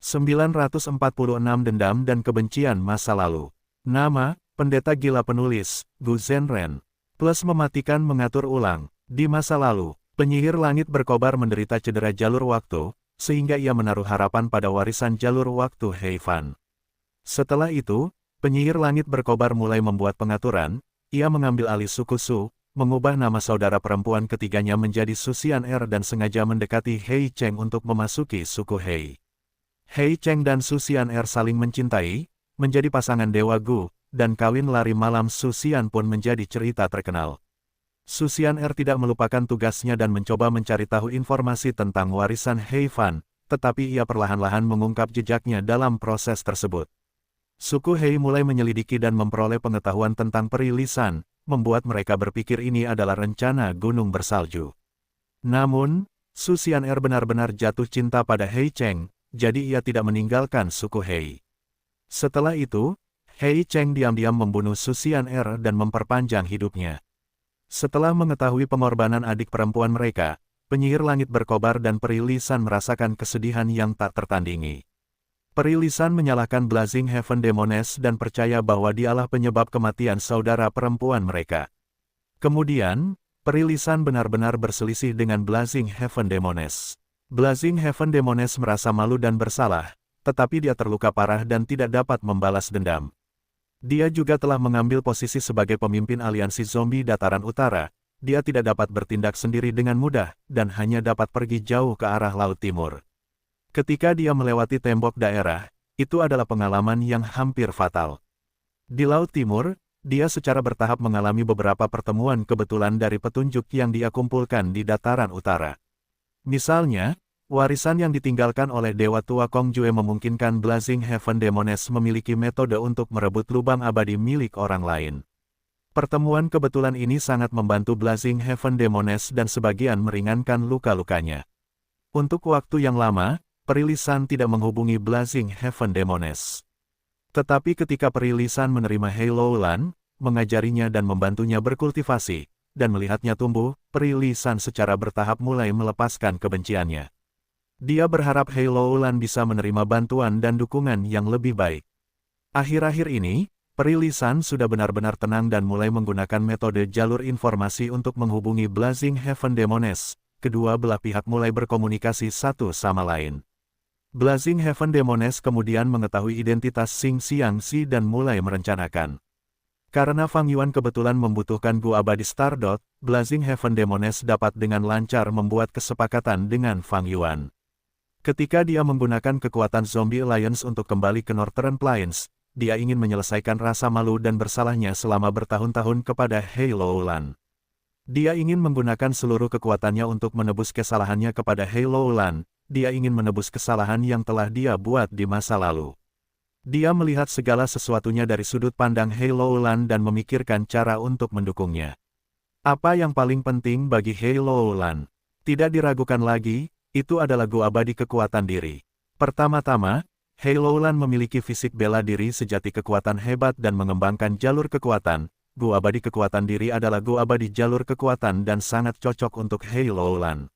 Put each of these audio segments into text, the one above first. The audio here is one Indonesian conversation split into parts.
946 Dendam dan Kebencian Masa Lalu. Nama, Pendeta Gila Penulis, Gu Zhenren. Plus mematikan mengatur ulang. Di masa lalu, penyihir langit berkobar menderita cedera jalur waktu, sehingga ia menaruh harapan pada warisan jalur waktu Heifan. Setelah itu, penyihir langit berkobar mulai membuat pengaturan. Ia mengambil alih suku Su, mengubah nama saudara perempuan ketiganya menjadi Su Xian'er dan sengaja mendekati Hei Cheng untuk memasuki suku Hei. Hei Cheng dan Su Xian'er saling mencintai, menjadi pasangan Dewa Gu, dan kawin lari malam Su Xian pun menjadi cerita terkenal. Su Xian'er tidak melupakan tugasnya dan mencoba mencari tahu informasi tentang warisan Heifan, tetapi ia perlahan-lahan mengungkap jejaknya dalam proses tersebut. Suku Hei mulai menyelidiki dan memperoleh pengetahuan tentang peri lisan, membuat mereka berpikir ini adalah rencana gunung bersalju. Namun, Su Xian'er benar-benar jatuh cinta pada Hei Cheng, jadi ia tidak meninggalkan suku Hei. Setelah itu, Hei Cheng diam-diam membunuh Su Xian'er dan memperpanjang hidupnya. Setelah mengetahui pengorbanan adik perempuan mereka, penyihir langit berkobar dan peri lisan merasakan kesedihan yang tak tertandingi. Peri lisan menyalahkan Blazing Heaven Demoness dan percaya bahwa dialah penyebab kematian saudara perempuan mereka. Kemudian, peri lisan benar-benar berselisih dengan Blazing Heaven Demoness. Blazing Heaven Demoness merasa malu dan bersalah, tetapi dia terluka parah dan tidak dapat membalas dendam. Dia juga telah mengambil posisi sebagai pemimpin aliansi zombie dataran utara. Dia tidak dapat bertindak sendiri dengan mudah, dan hanya dapat pergi jauh ke arah Laut Timur. Ketika dia melewati tembok daerah, itu adalah pengalaman yang hampir fatal. Di Laut Timur, dia secara bertahap mengalami beberapa pertemuan kebetulan dari petunjuk yang dia kumpulkan di dataran utara. Misalnya, warisan yang ditinggalkan oleh Dewa Tua Kong Jue memungkinkan Blazing Heaven Demoness memiliki metode untuk merebut lubang abadi milik orang lain. Pertemuan kebetulan ini sangat membantu Blazing Heaven Demoness dan sebagian meringankan luka-lukanya. Untuk waktu yang lama, peri lisan tidak menghubungi Blazing Heaven Demoness. Tetapi ketika peri lisan menerima Hei Loulan, mengajarinya dan membantunya berkultivasi, dan melihatnya tumbuh, peri lisan secara bertahap mulai melepaskan kebenciannya. Dia berharap Hei Loulan bisa menerima bantuan dan dukungan yang lebih baik. Akhir-akhir ini, peri lisan sudah benar-benar tenang dan mulai menggunakan metode jalur informasi untuk menghubungi Blazing Heaven Demoness. Kedua belah pihak mulai berkomunikasi satu sama lain. Blazing Heaven Demoness kemudian mengetahui identitas Xing Xiangxi dan mulai merencanakan. Karena Fang Yuan kebetulan membutuhkan Gu Abadi Stardot, Blazing Heaven Demoness dapat dengan lancar membuat kesepakatan dengan Fang Yuan. Ketika dia menggunakan kekuatan Zombie Alliance untuk kembali ke Northern Plains, dia ingin menyelesaikan rasa malu dan bersalahnya selama bertahun-tahun kepada Hei Loulan. Dia ingin menggunakan seluruh kekuatannya untuk menebus kesalahannya kepada Hei Loulan. Dia ingin menebus kesalahan yang telah dia buat di masa lalu. Dia melihat segala sesuatunya dari sudut pandang Hei Loulan dan memikirkan cara untuk mendukungnya. Apa yang paling penting bagi Hei Loulan? Tidak diragukan lagi, itu adalah Gu Abadi kekuatan diri. Pertama-tama, Hei Loulan memiliki fisik bela diri sejati kekuatan hebat dan mengembangkan jalur kekuatan. Gu Abadi kekuatan diri adalah Gu Abadi jalur kekuatan dan sangat cocok untuk Hei Loulan.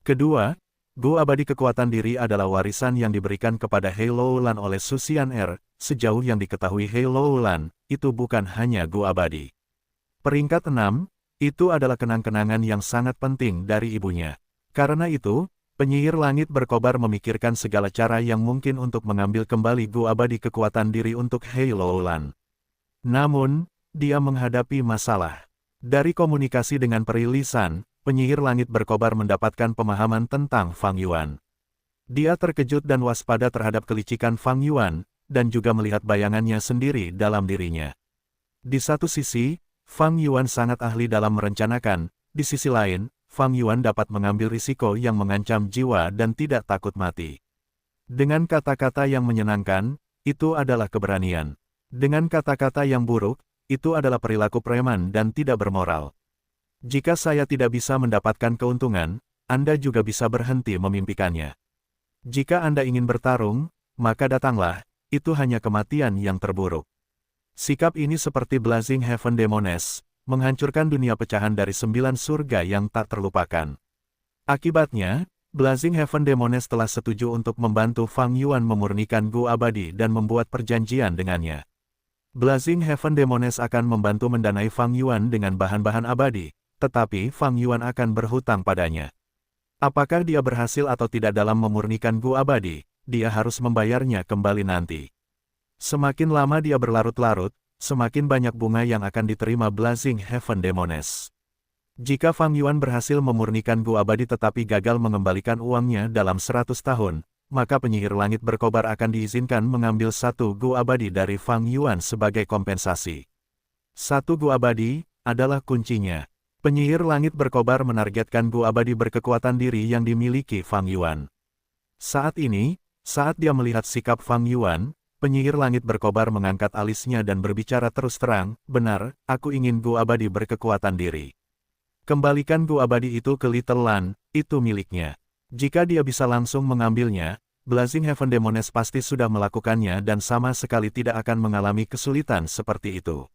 Kedua, Gu Abadi kekuatan diri adalah warisan yang diberikan kepada Hei Loulan oleh Su Xian'er. Sejauh yang diketahui Hei Loulan, itu bukan hanya Gu Abadi. Peringkat 6, itu adalah kenang-kenangan yang sangat penting dari ibunya. Karena itu, penyihir langit berkobar memikirkan segala cara yang mungkin untuk mengambil kembali Gu Abadi kekuatan diri untuk Hei Loulan. Namun, dia menghadapi masalah. Dari komunikasi dengan peri lisan, penyihir langit berkobar mendapatkan pemahaman tentang Fang Yuan. Dia terkejut dan waspada terhadap kelicikan Fang Yuan, dan juga melihat bayangannya sendiri dalam dirinya. Di satu sisi, Fang Yuan sangat ahli dalam merencanakan, di sisi lain, Fang Yuan dapat mengambil risiko yang mengancam jiwa dan tidak takut mati. Dengan kata-kata yang menyenangkan, itu adalah keberanian. Dengan kata-kata yang buruk, itu adalah perilaku preman dan tidak bermoral. Jika saya tidak bisa mendapatkan keuntungan, Anda juga bisa berhenti memimpikannya. Jika Anda ingin bertarung, maka datanglah, itu hanya kematian yang terburuk. Sikap ini seperti Blazing Heaven Demoness, menghancurkan dunia pecahan dari 9 surga yang tak terlupakan. Akibatnya, Blazing Heaven Demones telah setuju untuk membantu Fang Yuan memurnikan Gu Abadi dan membuat perjanjian dengannya. Blazing Heaven Demones akan membantu mendanai Fang Yuan dengan bahan-bahan abadi, tetapi Fang Yuan akan berhutang padanya. Apakah dia berhasil atau tidak dalam memurnikan Gu Abadi, dia harus membayarnya kembali nanti. Semakin lama dia berlarut-larut, semakin banyak bunga yang akan diterima Blazing Heaven Demones. Jika Fang Yuan berhasil memurnikan Gu Abadi tetapi gagal mengembalikan uangnya dalam 100 tahun, maka penyihir langit berkobar akan diizinkan mengambil 1 Gu Abadi dari Fang Yuan sebagai kompensasi. 1 Gu Abadi adalah kuncinya. Penyihir langit berkobar menargetkan Gu Abadi berkekuatan diri yang dimiliki Fang Yuan. Saat ini, saat dia melihat sikap Fang Yuan, penyihir langit berkobar mengangkat alisnya dan berbicara terus terang, "Benar, aku ingin Gu Abadi berkekuatan diri. Kembalikan Gu Abadi itu ke Little Lan, itu miliknya." Jika dia bisa langsung mengambilnya, Blazing Heaven Demones pasti sudah melakukannya dan sama sekali tidak akan mengalami kesulitan seperti itu.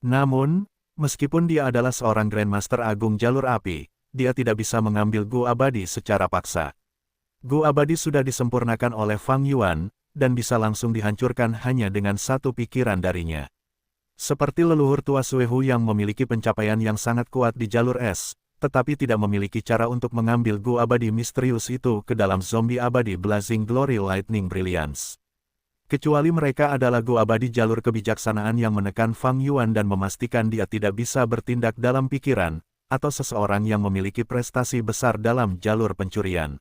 Namun, meskipun dia adalah seorang Grandmaster Agung Jalur Api, dia tidak bisa mengambil Gu Abadi secara paksa. Gu Abadi sudah disempurnakan oleh Fang Yuan, dan bisa langsung dihancurkan hanya dengan 1 pikiran darinya. Seperti leluhur tua Suehu yang memiliki pencapaian yang sangat kuat di jalur es, tetapi tidak memiliki cara untuk mengambil Gu Abadi misterius itu ke dalam zombie abadi Blazing Glory Lightning Brilliance. Kecuali mereka adalah Gu Abadi jalur kebijaksanaan yang menekan Fang Yuan dan memastikan dia tidak bisa bertindak dalam pikiran, atau seseorang yang memiliki prestasi besar dalam jalur pencurian.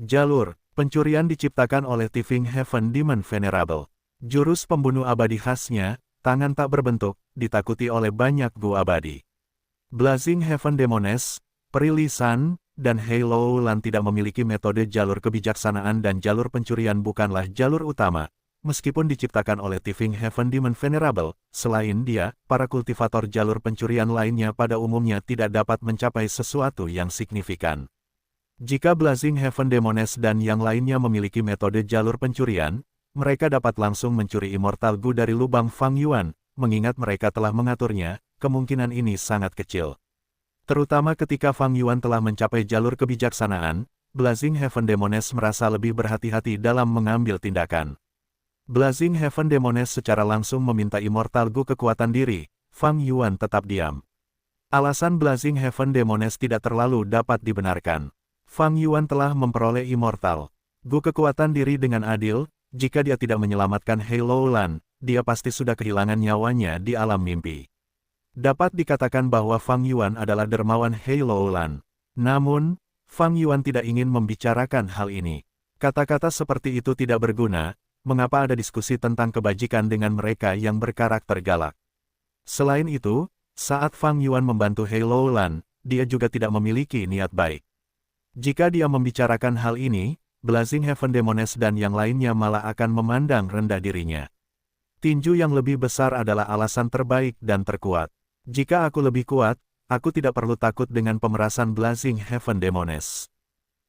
Jalur pencurian diciptakan oleh Tifing Heaven Demon Venerable. Jurus pembunuh abadi khasnya, tangan tak berbentuk, ditakuti oleh banyak Gu Abadi. Blazing Heaven Demones, Perilisan, dan Halo Lan tidak memiliki metode jalur kebijaksanaan dan jalur pencurian bukanlah jalur utama. Meskipun diciptakan oleh Tifing Heaven Demon Venerable, selain dia, para kultivator jalur pencurian lainnya pada umumnya tidak dapat mencapai sesuatu yang signifikan. Jika Blazing Heaven Demones dan yang lainnya memiliki metode jalur pencurian, mereka dapat langsung mencuri Immortal Gu dari lubang Fang Yuan, mengingat mereka telah mengaturnya, kemungkinan ini sangat kecil. Terutama ketika Fang Yuan telah mencapai jalur kebijaksanaan, Blazing Heaven Demones merasa lebih berhati-hati dalam mengambil tindakan. Blazing Heaven Demones secara langsung meminta Immortal Gu kekuatan diri, Fang Yuan tetap diam. Alasan Blazing Heaven Demones tidak terlalu dapat dibenarkan. Fang Yuan telah memperoleh Immortal Gu kekuatan diri dengan adil. Jika dia tidak menyelamatkan Halo Lan, dia pasti sudah kehilangan nyawanya di alam mimpi. Dapat dikatakan bahwa Fang Yuan adalah dermawan Halo Lan. Namun, Fang Yuan tidak ingin membicarakan hal ini. Kata-kata seperti itu tidak berguna, mengapa ada diskusi tentang kebajikan dengan mereka yang berkarakter galak. Selain itu, saat Fang Yuan membantu Halo Lan, dia juga tidak memiliki niat baik. Jika dia membicarakan hal ini, Blazing Heaven Demones dan yang lainnya malah akan memandang rendah dirinya. Tinju yang lebih besar adalah alasan terbaik dan terkuat. Jika aku lebih kuat, aku tidak perlu takut dengan pemerasan Blazing Heaven Demones.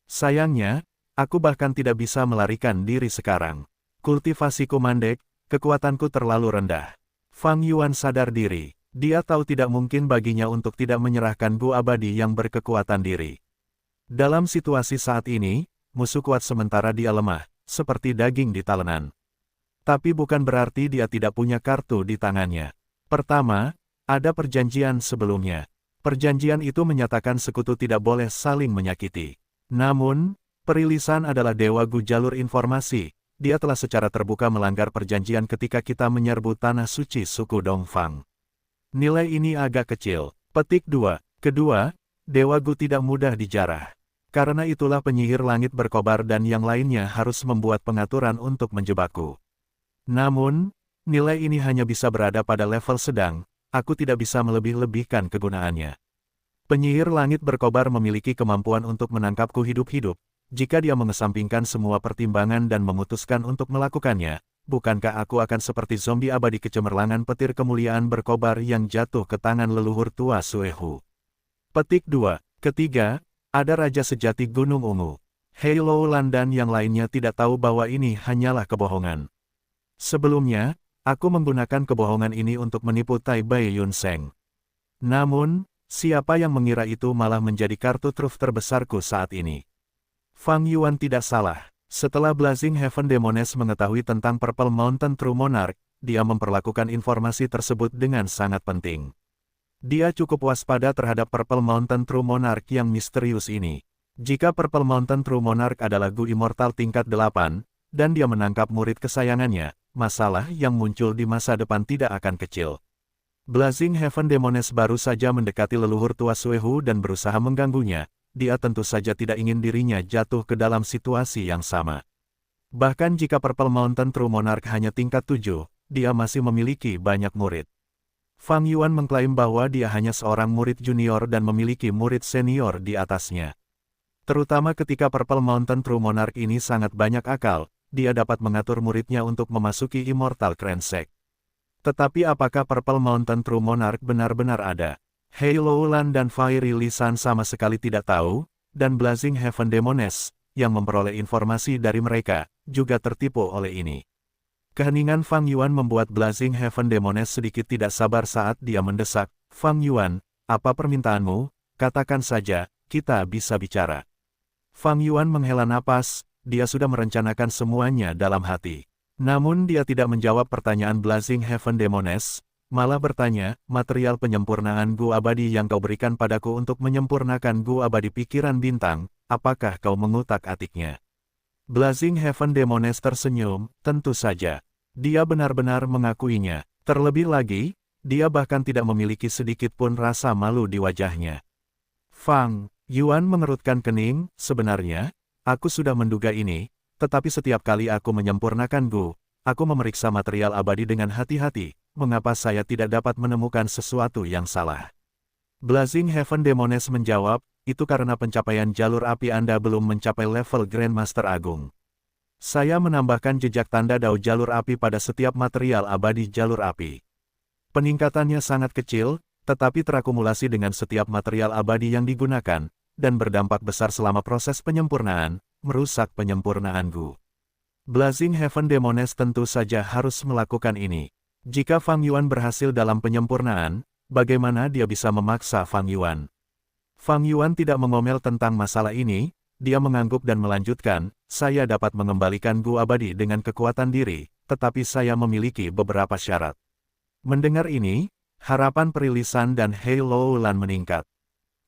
Sayangnya, aku bahkan tidak bisa melarikan diri sekarang. Kultivasiku mandek, kekuatanku terlalu rendah. Fang Yuan sadar diri. Dia tahu tidak mungkin baginya untuk tidak menyerahkan Gu Abadi yang berkekuatan diri. Dalam situasi saat ini, musuh kuat sementara dia lemah, seperti daging di talenan. Tapi bukan berarti dia tidak punya kartu di tangannya. Pertama, ada perjanjian sebelumnya. Perjanjian itu menyatakan sekutu tidak boleh saling menyakiti. Namun, Perilisan adalah dewa Gu jalur informasi. Dia telah secara terbuka melanggar perjanjian ketika kita menyerbu tanah suci suku Dongfang. Nilai ini agak kecil. Petik 2. Kedua, dewa Gu tidak mudah dijarah. Karena itulah penyihir langit berkobar dan yang lainnya harus membuat pengaturan untuk menjebakku. Namun, nilai ini hanya bisa berada pada level sedang, aku tidak bisa melebih-lebihkan kegunaannya. Penyihir langit berkobar memiliki kemampuan untuk menangkapku hidup-hidup. Jika dia mengesampingkan semua pertimbangan dan memutuskan untuk melakukannya, bukankah aku akan seperti zombie abadi kecemerlangan petir kemuliaan berkobar yang jatuh ke tangan leluhur tua Suehu. Petik 2. Ketiga, ada Raja Sejati Gunung Ungu. Halo Lan dan yang lainnya tidak tahu bahwa ini hanyalah kebohongan. Sebelumnya, aku menggunakan kebohongan ini untuk menipu Tai Bai Yun Seng. Namun, siapa yang mengira itu malah menjadi kartu truf terbesarku saat ini. Fang Yuan tidak salah. Setelah Blazing Heaven Demoness mengetahui tentang Purple Mountain True Monarch, dia memperlakukan informasi tersebut dengan sangat penting. Dia cukup waspada terhadap Purple Mountain True Monarch yang misterius ini. Jika Purple Mountain True Monarch adalah Gu Immortal tingkat 8, dan dia menangkap murid kesayangannya, masalah yang muncul di masa depan tidak akan kecil. Blazing Heaven Demoness baru saja mendekati leluhur tua Suehu dan berusaha mengganggunya. Dia tentu saja tidak ingin dirinya jatuh ke dalam situasi yang sama. Bahkan jika Purple Mountain True Monarch hanya tingkat 7, dia masih memiliki banyak murid. Fang Yuan mengklaim bahwa dia hanya seorang murid junior dan memiliki murid senior di atasnya. Terutama ketika Purple Mountain True Monarch ini sangat banyak akal, dia dapat mengatur muridnya untuk memasuki Immortal Grand Sect. Tetapi apakah Purple Mountain True Monarch benar-benar ada? Hei Loulan dan Fiery Lisan sama sekali tidak tahu, dan Blazing Heaven Demoness, yang memperoleh informasi dari mereka, juga tertipu oleh ini. Keheningan Fang Yuan membuat Blazing Heaven Demoness sedikit tidak sabar saat dia mendesak, "Fang Yuan, apa permintaanmu? Katakan saja, kita bisa bicara." Fang Yuan menghela napas, dia sudah merencanakan semuanya dalam hati. Namun dia tidak menjawab pertanyaan Blazing Heaven Demoness, malah bertanya, "Material penyempurnaan Gu abadi yang kau berikan padaku untuk menyempurnakan Gu abadi pikiran bintang, apakah kau mengutak-atiknya?" Blazing Heaven Demoness tersenyum, tentu saja. Dia benar-benar mengakuinya. Terlebih lagi, dia bahkan tidak memiliki sedikit pun rasa malu di wajahnya. Fang Yuan mengerutkan kening, "Sebenarnya, aku sudah menduga ini, tetapi setiap kali aku menyempurnakan Gu, aku memeriksa material abadi dengan hati-hati. Mengapa saya tidak dapat menemukan sesuatu yang salah?" Blazing Heaven Demoness menjawab, "Itu karena pencapaian jalur api Anda belum mencapai level Grandmaster Agung. Saya menambahkan jejak tanda dao jalur api pada setiap material abadi jalur api. Peningkatannya sangat kecil, tetapi terakumulasi dengan setiap material abadi yang digunakan, dan berdampak besar selama proses penyempurnaan, merusak penyempurnaan Gu." Blazing Heaven Demoness tentu saja harus melakukan ini. Jika Fang Yuan berhasil dalam penyempurnaan, bagaimana dia bisa memaksa Fang Yuan? Fang Yuan tidak mengomel tentang masalah ini, dia mengangguk dan melanjutkan, "Saya dapat mengembalikan Gu abadi dengan kekuatan diri, tetapi saya memiliki beberapa syarat." Mendengar ini, harapan Perilisan dan Hei Loulan meningkat.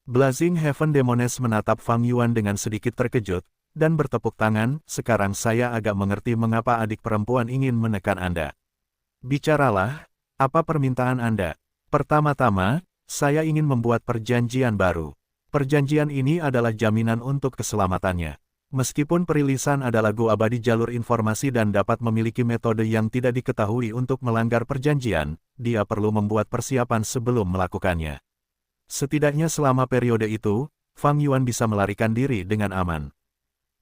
Blazing Heaven Demoness menatap Fang Yuan dengan sedikit terkejut, dan bertepuk tangan, "Sekarang saya agak mengerti mengapa adik perempuan ingin menekan Anda. Bicaralah, apa permintaan Anda?" "Pertama-tama, saya ingin membuat perjanjian baru. Perjanjian ini adalah jaminan untuk keselamatannya. Meskipun Perilisan adalah Gu abadi jalur informasi dan dapat memiliki metode yang tidak diketahui untuk melanggar perjanjian, dia perlu membuat persiapan sebelum melakukannya. Setidaknya selama periode itu, Fang Yuan bisa melarikan diri dengan aman.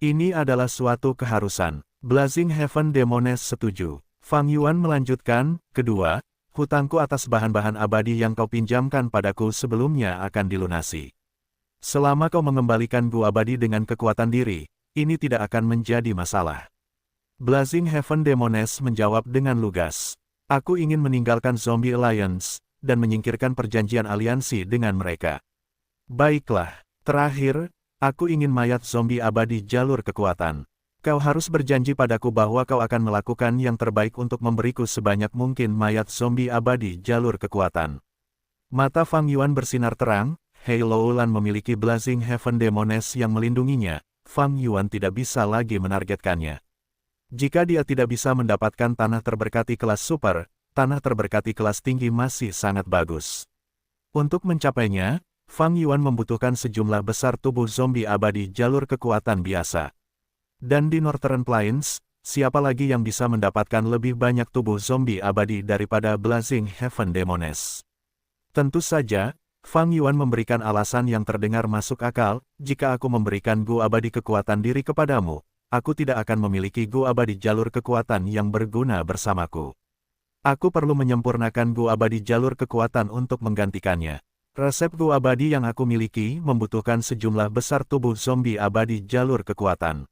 Ini adalah suatu keharusan." Blazing Heaven Demoness setuju. Fang Yuan melanjutkan, "Kedua, hutangku atas bahan-bahan abadi yang kau pinjamkan padaku sebelumnya akan dilunasi. Selama kau mengembalikan Gu abadi dengan kekuatan diri, ini tidak akan menjadi masalah." Blazing Heaven Demoness menjawab dengan lugas, "Aku ingin meninggalkan Zombie Alliance, dan menyingkirkan perjanjian aliansi dengan mereka. Baiklah, terakhir, aku ingin mayat zombie abadi jalur kekuatan. Kau harus berjanji padaku bahwa kau akan melakukan yang terbaik untuk memberiku sebanyak mungkin mayat zombie abadi jalur kekuatan." Mata Fang Yuan bersinar terang, Hei Loulan memiliki Blazing Heaven Demoness yang melindunginya, Fang Yuan tidak bisa lagi menargetkannya. Jika dia tidak bisa mendapatkan tanah terberkati kelas super, tanah terberkati kelas tinggi masih sangat bagus. Untuk mencapainya, Fang Yuan membutuhkan sejumlah besar tubuh zombie abadi jalur kekuatan biasa. Dan di Northern Plains, siapa lagi yang bisa mendapatkan lebih banyak tubuh zombie abadi daripada Blazing Heaven Demoness? Tentu saja, Fang Yuan memberikan alasan yang terdengar masuk akal, "Jika aku memberikan Gu abadi kekuatan diri kepadamu, aku tidak akan memiliki Gu abadi jalur kekuatan yang berguna bersamaku. Aku perlu menyempurnakan Gu abadi jalur kekuatan untuk menggantikannya. Resep Gu abadi yang aku miliki membutuhkan sejumlah besar tubuh zombie abadi jalur kekuatan."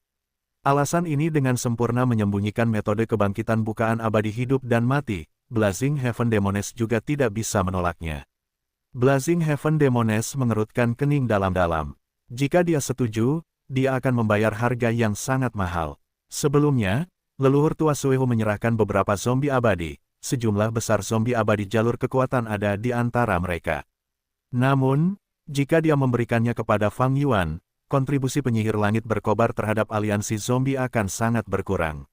Alasan ini dengan sempurna menyembunyikan metode kebangkitan bukaan abadi hidup dan mati. Blazing Heaven Demoness juga tidak bisa menolaknya. Blazing Heaven Demoness mengerutkan kening dalam-dalam. Jika dia setuju, dia akan membayar harga yang sangat mahal. Sebelumnya, leluhur tua Sueho menyerahkan beberapa zombie abadi. Sejumlah besar zombie abadi jalur kekuatan ada di antara mereka. Namun, jika dia memberikannya kepada Fang Yuan, kontribusi penyihir langit berkobar terhadap aliansi zombie akan sangat berkurang.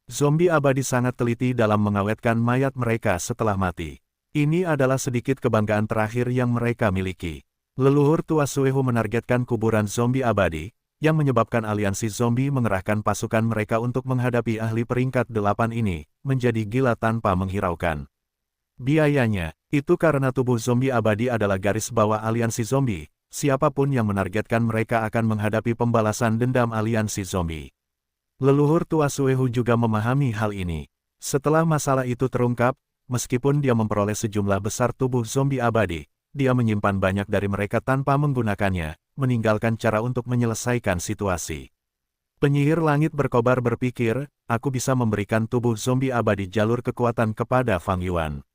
Zombie abadi sangat teliti dalam mengawetkan mayat mereka setelah mati. Ini adalah sedikit kebanggaan terakhir yang mereka miliki. Leluhur tua Sueho menargetkan kuburan zombie abadi, yang menyebabkan aliansi zombie mengerahkan pasukan mereka untuk menghadapi ahli peringkat 8 ini, menjadi gila tanpa menghiraukan. Biayanya, itu karena tubuh zombie abadi adalah garis bawah aliansi zombie, siapapun yang menargetkan mereka akan menghadapi pembalasan dendam aliansi zombie. Leluhur tua Sueho juga memahami hal ini. Setelah masalah itu terungkap, meskipun dia memperoleh sejumlah besar tubuh zombie abadi, dia menyimpan banyak dari mereka tanpa menggunakannya, meninggalkan cara untuk menyelesaikan situasi. Penyihir langit berkobar berpikir, aku bisa memberikan tubuh zombie abadi jalur kekuatan kepada Fang Yuan.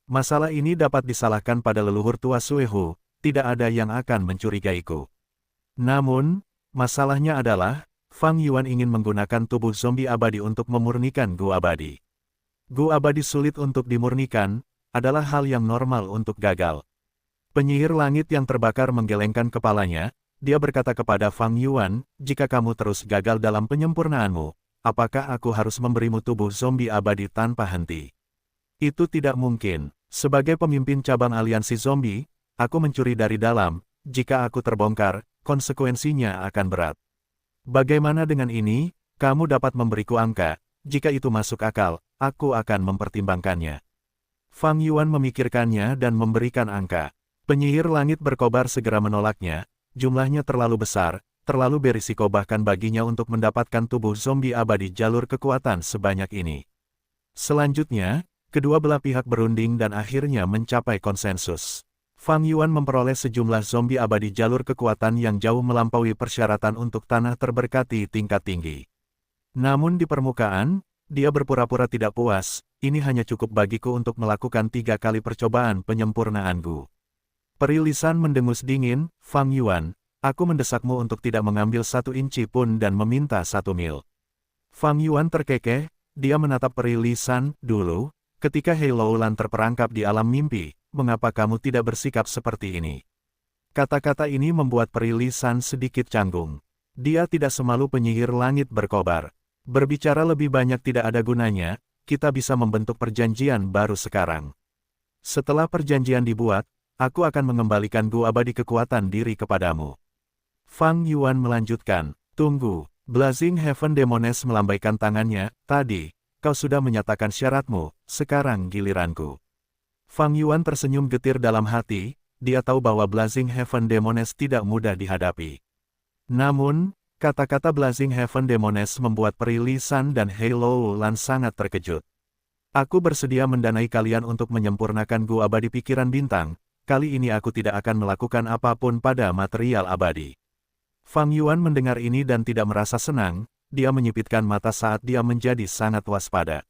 Masalah ini dapat disalahkan pada leluhur tua Sueho, tidak ada yang akan mencurigaiku. Namun, masalahnya adalah, Fang Yuan ingin menggunakan tubuh zombie abadi untuk memurnikan Gu abadi. Gu abadi sulit untuk dimurnikan, adalah hal yang normal untuk gagal. Penyihir langit yang terbakar menggelengkan kepalanya, dia berkata kepada Fang Yuan, jika kamu terus gagal dalam penyempurnaanmu, apakah aku harus memberimu tubuh zombie abadi tanpa henti? Itu tidak mungkin. Sebagai pemimpin cabang aliansi zombie, aku mencuri dari dalam, jika aku terbongkar, konsekuensinya akan berat. Bagaimana dengan ini, kamu dapat memberiku angka, jika itu masuk akal, aku akan mempertimbangkannya. Fang Yuan memikirkannya dan memberikan angka. Penyihir langit berkobar segera menolaknya, jumlahnya terlalu besar, terlalu berisiko bahkan baginya untuk mendapatkan tubuh zombie abadi jalur kekuatan sebanyak ini. Selanjutnya, kedua belah pihak berunding dan akhirnya mencapai konsensus. Fang Yuan memperoleh sejumlah zombie abadi jalur kekuatan yang jauh melampaui persyaratan untuk tanah terberkati tingkat tinggi. Namun di permukaan, dia berpura-pura tidak puas, ini hanya cukup bagiku untuk melakukan 3 kali percobaan penyempurnaan Gu. Perilisan mendengus dingin, Fang Yuan, aku mendesakmu untuk tidak mengambil 1 inci pun dan meminta 1 mil. Fang Yuan terkekeh, dia menatap perilisan, dulu, ketika Hei Loulan terperangkap di alam mimpi, mengapa kamu tidak bersikap seperti ini? Kata-kata ini membuat perilisan sedikit canggung. Dia tidak semalu penyihir langit berkobar. Berbicara lebih banyak tidak ada gunanya, kita bisa membentuk perjanjian baru sekarang. Setelah perjanjian dibuat, aku akan mengembalikan Gu abadi kekuatan diri kepadamu. Fang Yuan melanjutkan, tunggu, Blazing Heaven Demones melambaikan tangannya, tadi, kau sudah menyatakan syaratmu, sekarang giliranku. Fang Yuan tersenyum getir dalam hati, dia tahu bahwa Blazing Heaven Demones tidak mudah dihadapi. Namun, kata-kata Blazing Heaven Demones membuat Perilisan dan Hei Loulan sangat terkejut. Aku bersedia mendanai kalian untuk menyempurnakan Gu abadi pikiran bintang. Kali ini aku tidak akan melakukan apapun pada material abadi. Fang Yuan mendengar ini dan tidak merasa senang, dia menyipitkan mata saat dia menjadi sangat waspada.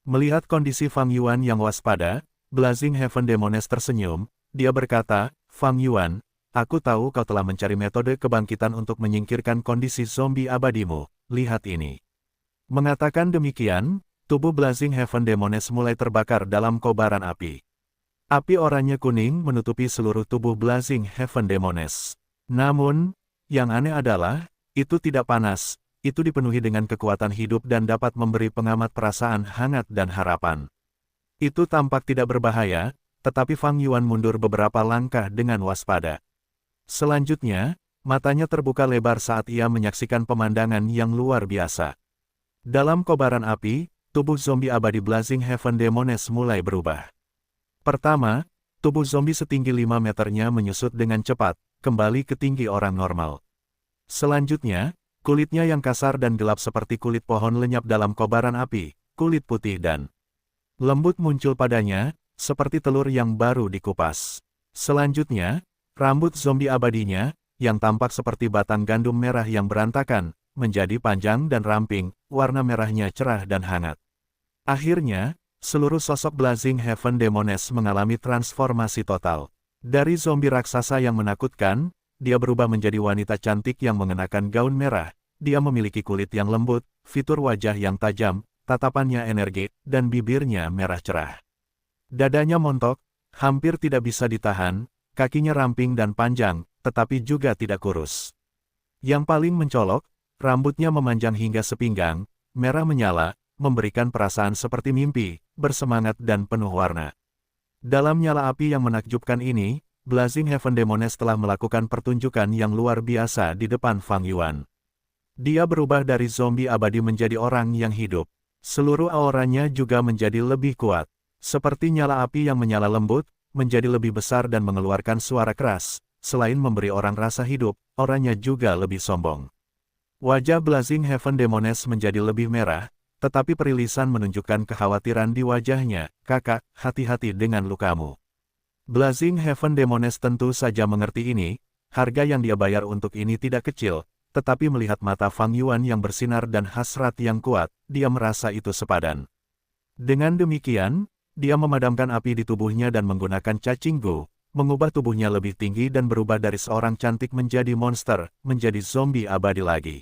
Melihat kondisi Fang Yuan yang waspada, Blazing Heaven Demones tersenyum, dia berkata, Fang Yuan, aku tahu kau telah mencari metode kebangkitan untuk menyingkirkan kondisi zombie abadimu, lihat ini. Mengatakan demikian, tubuh Blazing Heaven Demones mulai terbakar dalam kobaran api. Api oranye kuning menutupi seluruh tubuh Blazing Heaven Demones. Namun, yang aneh adalah, itu tidak panas, itu dipenuhi dengan kekuatan hidup dan dapat memberi pengamat perasaan hangat dan harapan. Itu tampak tidak berbahaya, tetapi Fang Yuan mundur beberapa langkah dengan waspada. Selanjutnya, matanya terbuka lebar saat ia menyaksikan pemandangan yang luar biasa. Dalam kobaran api, tubuh zombie abadi Blazing Heaven Demones mulai berubah. Pertama, tubuh zombie setinggi 5 meternya menyusut dengan cepat, kembali ke tinggi orang normal. Selanjutnya, kulitnya yang kasar dan gelap seperti kulit pohon lenyap dalam kobaran api, kulit putih dan lembut muncul padanya, seperti telur yang baru dikupas. Selanjutnya, rambut zombie abadinya, yang tampak seperti batang gandum merah yang berantakan, menjadi panjang dan ramping, warna merahnya cerah dan hangat. Akhirnya, seluruh sosok Blazing Heaven Demones mengalami transformasi total. Dari zombie raksasa yang menakutkan, dia berubah menjadi wanita cantik yang mengenakan gaun merah. Dia memiliki kulit yang lembut, fitur wajah yang tajam, tatapannya energik, dan bibirnya merah cerah. Dadanya montok, hampir tidak bisa ditahan, kakinya ramping dan panjang, tetapi juga tidak kurus. Yang paling mencolok, rambutnya memanjang hingga sepinggang, merah menyala, memberikan perasaan seperti mimpi, bersemangat dan penuh warna. Dalam nyala api yang menakjubkan ini, Blazing Heaven Demoness telah melakukan pertunjukan yang luar biasa di depan Fang Yuan. Dia berubah dari zombie abadi menjadi orang yang hidup. Seluruh auranya juga menjadi lebih kuat. Seperti nyala api yang menyala lembut, menjadi lebih besar dan mengeluarkan suara keras. Selain memberi orang rasa hidup, auranya juga lebih sombong. Wajah Blazing Heaven Demoness menjadi lebih merah, tetapi perilisan menunjukkan kekhawatiran di wajahnya. Kakak, hati-hati dengan lukamu. Blazing Heaven Demoness tentu saja mengerti ini, harga yang dia bayar untuk ini tidak kecil, tetapi melihat mata Fang Yuan yang bersinar dan hasrat yang kuat, dia merasa itu sepadan. Dengan demikian, dia memadamkan api di tubuhnya dan menggunakan cacing Gu, mengubah tubuhnya lebih tinggi dan berubah dari seorang cantik menjadi monster, menjadi zombie abadi lagi.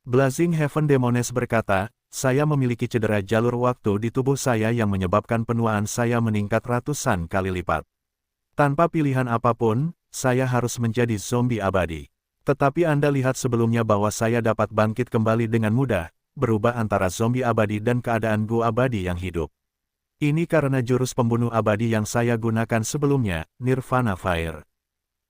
Blazing Heaven Demoness berkata, saya memiliki cedera jalur waktu di tubuh saya yang menyebabkan penuaan saya meningkat ratusan kali lipat. Tanpa pilihan apapun, saya harus menjadi zombie abadi. Tetapi Anda lihat sebelumnya bahwa saya dapat bangkit kembali dengan mudah, berubah antara zombie abadi dan keadaan Gu abadi yang hidup. Ini karena jurus pembunuh abadi yang saya gunakan sebelumnya, Nirvana Fire.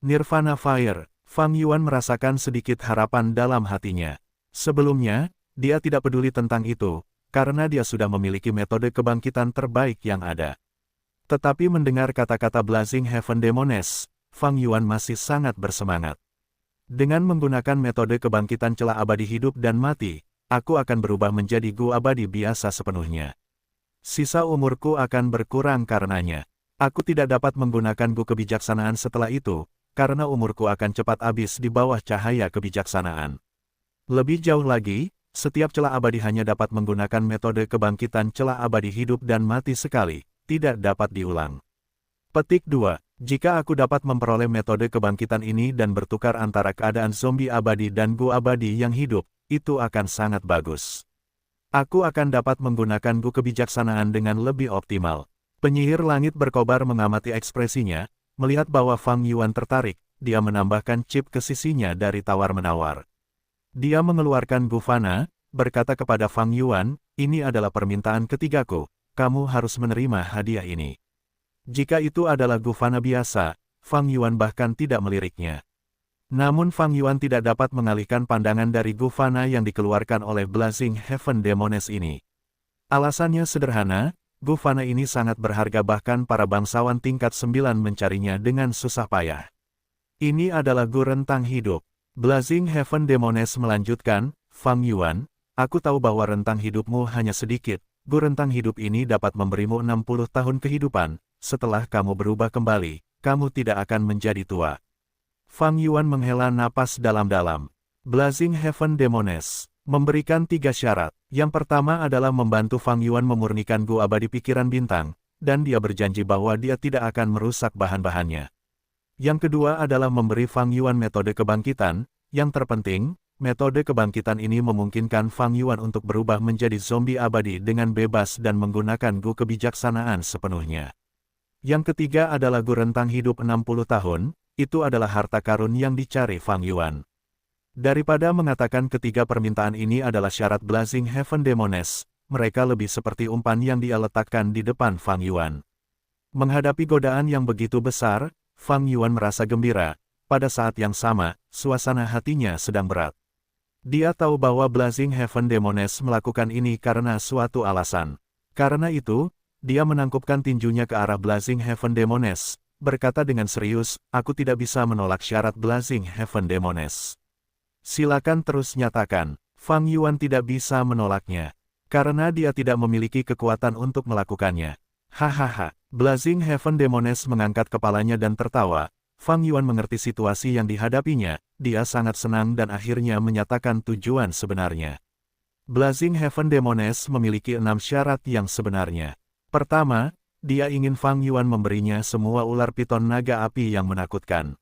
Nirvana Fire, Fang Yuan merasakan sedikit harapan dalam hatinya. Sebelumnya, dia tidak peduli tentang itu, karena dia sudah memiliki metode kebangkitan terbaik yang ada. Tetapi mendengar kata-kata Blazing Heaven Demoness, Fang Yuan masih sangat bersemangat. Dengan menggunakan metode kebangkitan celah abadi hidup dan mati, aku akan berubah menjadi Gu abadi biasa sepenuhnya. Sisa umurku akan berkurang karenanya. Aku tidak dapat menggunakan Gu kebijaksanaan setelah itu, karena umurku akan cepat habis di bawah cahaya kebijaksanaan. Lebih jauh lagi, setiap celah abadi hanya dapat menggunakan metode kebangkitan celah abadi hidup dan mati sekali, tidak dapat diulang. Petik 2. Jika aku dapat memperoleh metode kebangkitan ini dan bertukar antara keadaan zombie abadi dan Gu abadi yang hidup, itu akan sangat bagus. Aku akan dapat menggunakan Gu kebijaksanaan dengan lebih optimal. Penyihir langit berkobar mengamati ekspresinya, melihat bahwa Fang Yuan tertarik, dia menambahkan chip ke sisinya dari tawar-menawar. Dia mengeluarkan Gu Fana, berkata kepada Fang Yuan, ini adalah permintaan ketigaku, kamu harus menerima hadiah ini. Jika itu adalah Gu Fana biasa, Fang Yuan bahkan tidak meliriknya. Namun Fang Yuan tidak dapat mengalihkan pandangan dari Gu Fana yang dikeluarkan oleh Blazing Heaven Demoness ini. Alasannya sederhana, Gu Fana ini sangat berharga bahkan para bangsawan tingkat 9 mencarinya dengan susah payah. Ini adalah Gu rentang hidup. Blazing Heaven Demoness melanjutkan, Fang Yuan, aku tahu bahwa rentang hidupmu hanya sedikit, Gu rentang hidup ini dapat memberimu 60 tahun kehidupan, setelah kamu berubah kembali, kamu tidak akan menjadi tua. Fang Yuan menghela napas dalam-dalam. Blazing Heaven Demoness memberikan 3 syarat. Yang pertama adalah membantu Fang Yuan memurnikan Gu abadi pikiran bintang, dan dia berjanji bahwa dia tidak akan merusak bahan-bahannya. Yang kedua adalah memberi Fang Yuan metode kebangkitan. Yang terpenting, metode kebangkitan ini memungkinkan Fang Yuan untuk berubah menjadi zombie abadi dengan bebas dan menggunakan Gu kebijaksanaan sepenuhnya. Yang ketiga adalah Gu rentang hidup 60 tahun, itu adalah harta karun yang dicari Fang Yuan. Daripada mengatakan ketiga permintaan ini adalah syarat Blazing Heaven Demoness, mereka lebih seperti umpan yang dia letakkan di depan Fang Yuan. Menghadapi godaan yang begitu besar, Fang Yuan merasa gembira, pada saat yang sama, suasana hatinya sedang berat. Dia tahu bahwa Blazing Heaven Demoness melakukan ini karena suatu alasan. Karena itu, dia menangkupkan tinjunya ke arah Blazing Heaven Demoness, berkata dengan serius, aku tidak bisa menolak syarat Blazing Heaven Demoness. Silakan terus nyatakan. Fang Yuan tidak bisa menolaknya, karena dia tidak memiliki kekuatan untuk melakukannya. Hahaha, Blazing Heaven Demoness mengangkat kepalanya dan tertawa. Fang Yuan mengerti situasi yang dihadapinya, dia sangat senang dan akhirnya menyatakan tujuan sebenarnya. Blazing Heaven Demoness memiliki 6 syarat yang sebenarnya. Pertama, dia ingin Fang Yuan memberinya semua ular piton naga api yang menakutkan.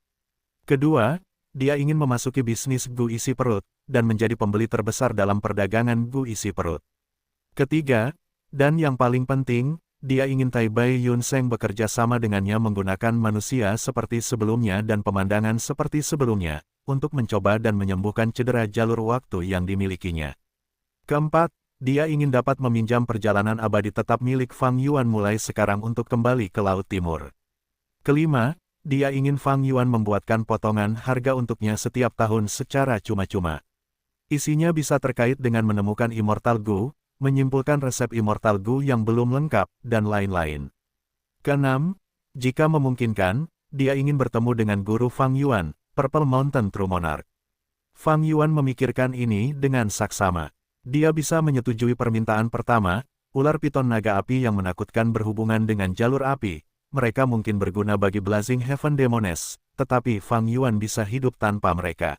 Kedua, dia ingin memasuki bisnis gu isi perut, dan menjadi pembeli terbesar dalam perdagangan gu isi perut. Ketiga, dan yang paling penting, dia ingin Tai Bai Yun Seng bekerja sama dengannya menggunakan manusia seperti sebelumnya dan pemandangan seperti sebelumnya, untuk mencoba dan menyembuhkan cedera jalur waktu yang dimilikinya. Keempat, dia ingin dapat meminjam perjalanan abadi tetap milik Fang Yuan mulai sekarang untuk kembali ke Laut Timur. Kelima, dia ingin Fang Yuan membuatkan potongan harga untuknya setiap tahun secara cuma-cuma. Isinya bisa terkait dengan menemukan Immortal Gu, menyimpulkan resep Immortal Gu yang belum lengkap, dan lain-lain. Keenam, jika memungkinkan, dia ingin bertemu dengan guru Fang Yuan, Purple Mountain True Monarch. Fang Yuan memikirkan ini dengan saksama. Dia bisa menyetujui permintaan pertama, ular piton naga api yang menakutkan berhubungan dengan jalur api. Mereka mungkin berguna bagi Blazing Heaven Demones, tetapi Fang Yuan bisa hidup tanpa mereka.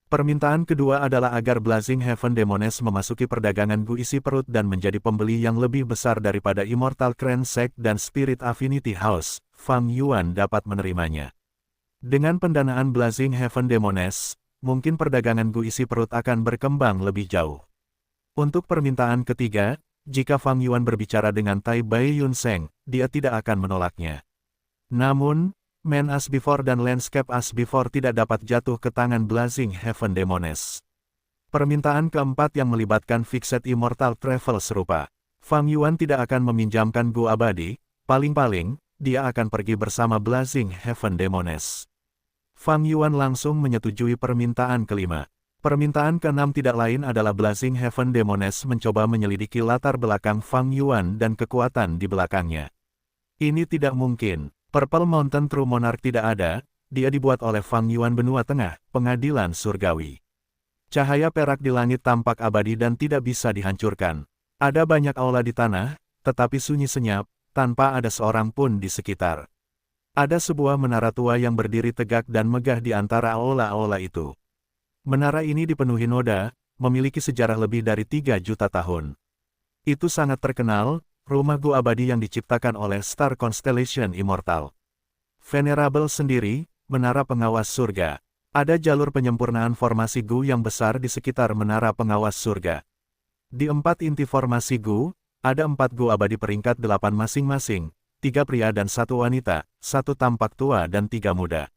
Permintaan kedua adalah agar Blazing Heaven Demones memasuki perdagangan gu isi perut dan menjadi pembeli yang lebih besar daripada Immortal Crane Sect dan Spirit Affinity House. Fang Yuan dapat menerimanya. Dengan pendanaan Blazing Heaven Demones, mungkin perdagangan gu isi perut akan berkembang lebih jauh. Untuk permintaan ketiga, jika Fang Yuan berbicara dengan Tai Bai Yun Seng, dia tidak akan menolaknya. Namun, Man As Before dan Landscape As Before tidak dapat jatuh ke tangan Blazing Heaven Demones. Permintaan keempat yang melibatkan Fixed Immortal Travel serupa. Fang Yuan tidak akan meminjamkan Gu abadi, paling-paling, dia akan pergi bersama Blazing Heaven Demones. Fang Yuan langsung menyetujui permintaan kelima. Permintaan keenam tidak lain adalah Blazing Heaven Demones mencoba menyelidiki latar belakang Fang Yuan dan kekuatan di belakangnya. Ini tidak mungkin. Purple Mountain True Monarch tidak ada, dia dibuat oleh Fang Yuan Benua Tengah, pengadilan surgawi. Cahaya perak di langit tampak abadi dan tidak bisa dihancurkan. Ada banyak aula di tanah, tetapi sunyi senyap, tanpa ada seorang pun di sekitar. Ada sebuah menara tua yang berdiri tegak dan megah di antara aula-aula itu. Menara ini dipenuhi noda, memiliki sejarah lebih dari 3 juta tahun. Itu sangat terkenal, rumah gu abadi yang diciptakan oleh Star Constellation Immortal. Venerable sendiri, menara pengawas surga. Ada jalur penyempurnaan formasi gu yang besar di sekitar menara pengawas surga. Di 4 inti formasi gu, ada 4 gu abadi peringkat 8 masing-masing, 3 pria dan 1 wanita, 1 tampak tua dan 3 muda.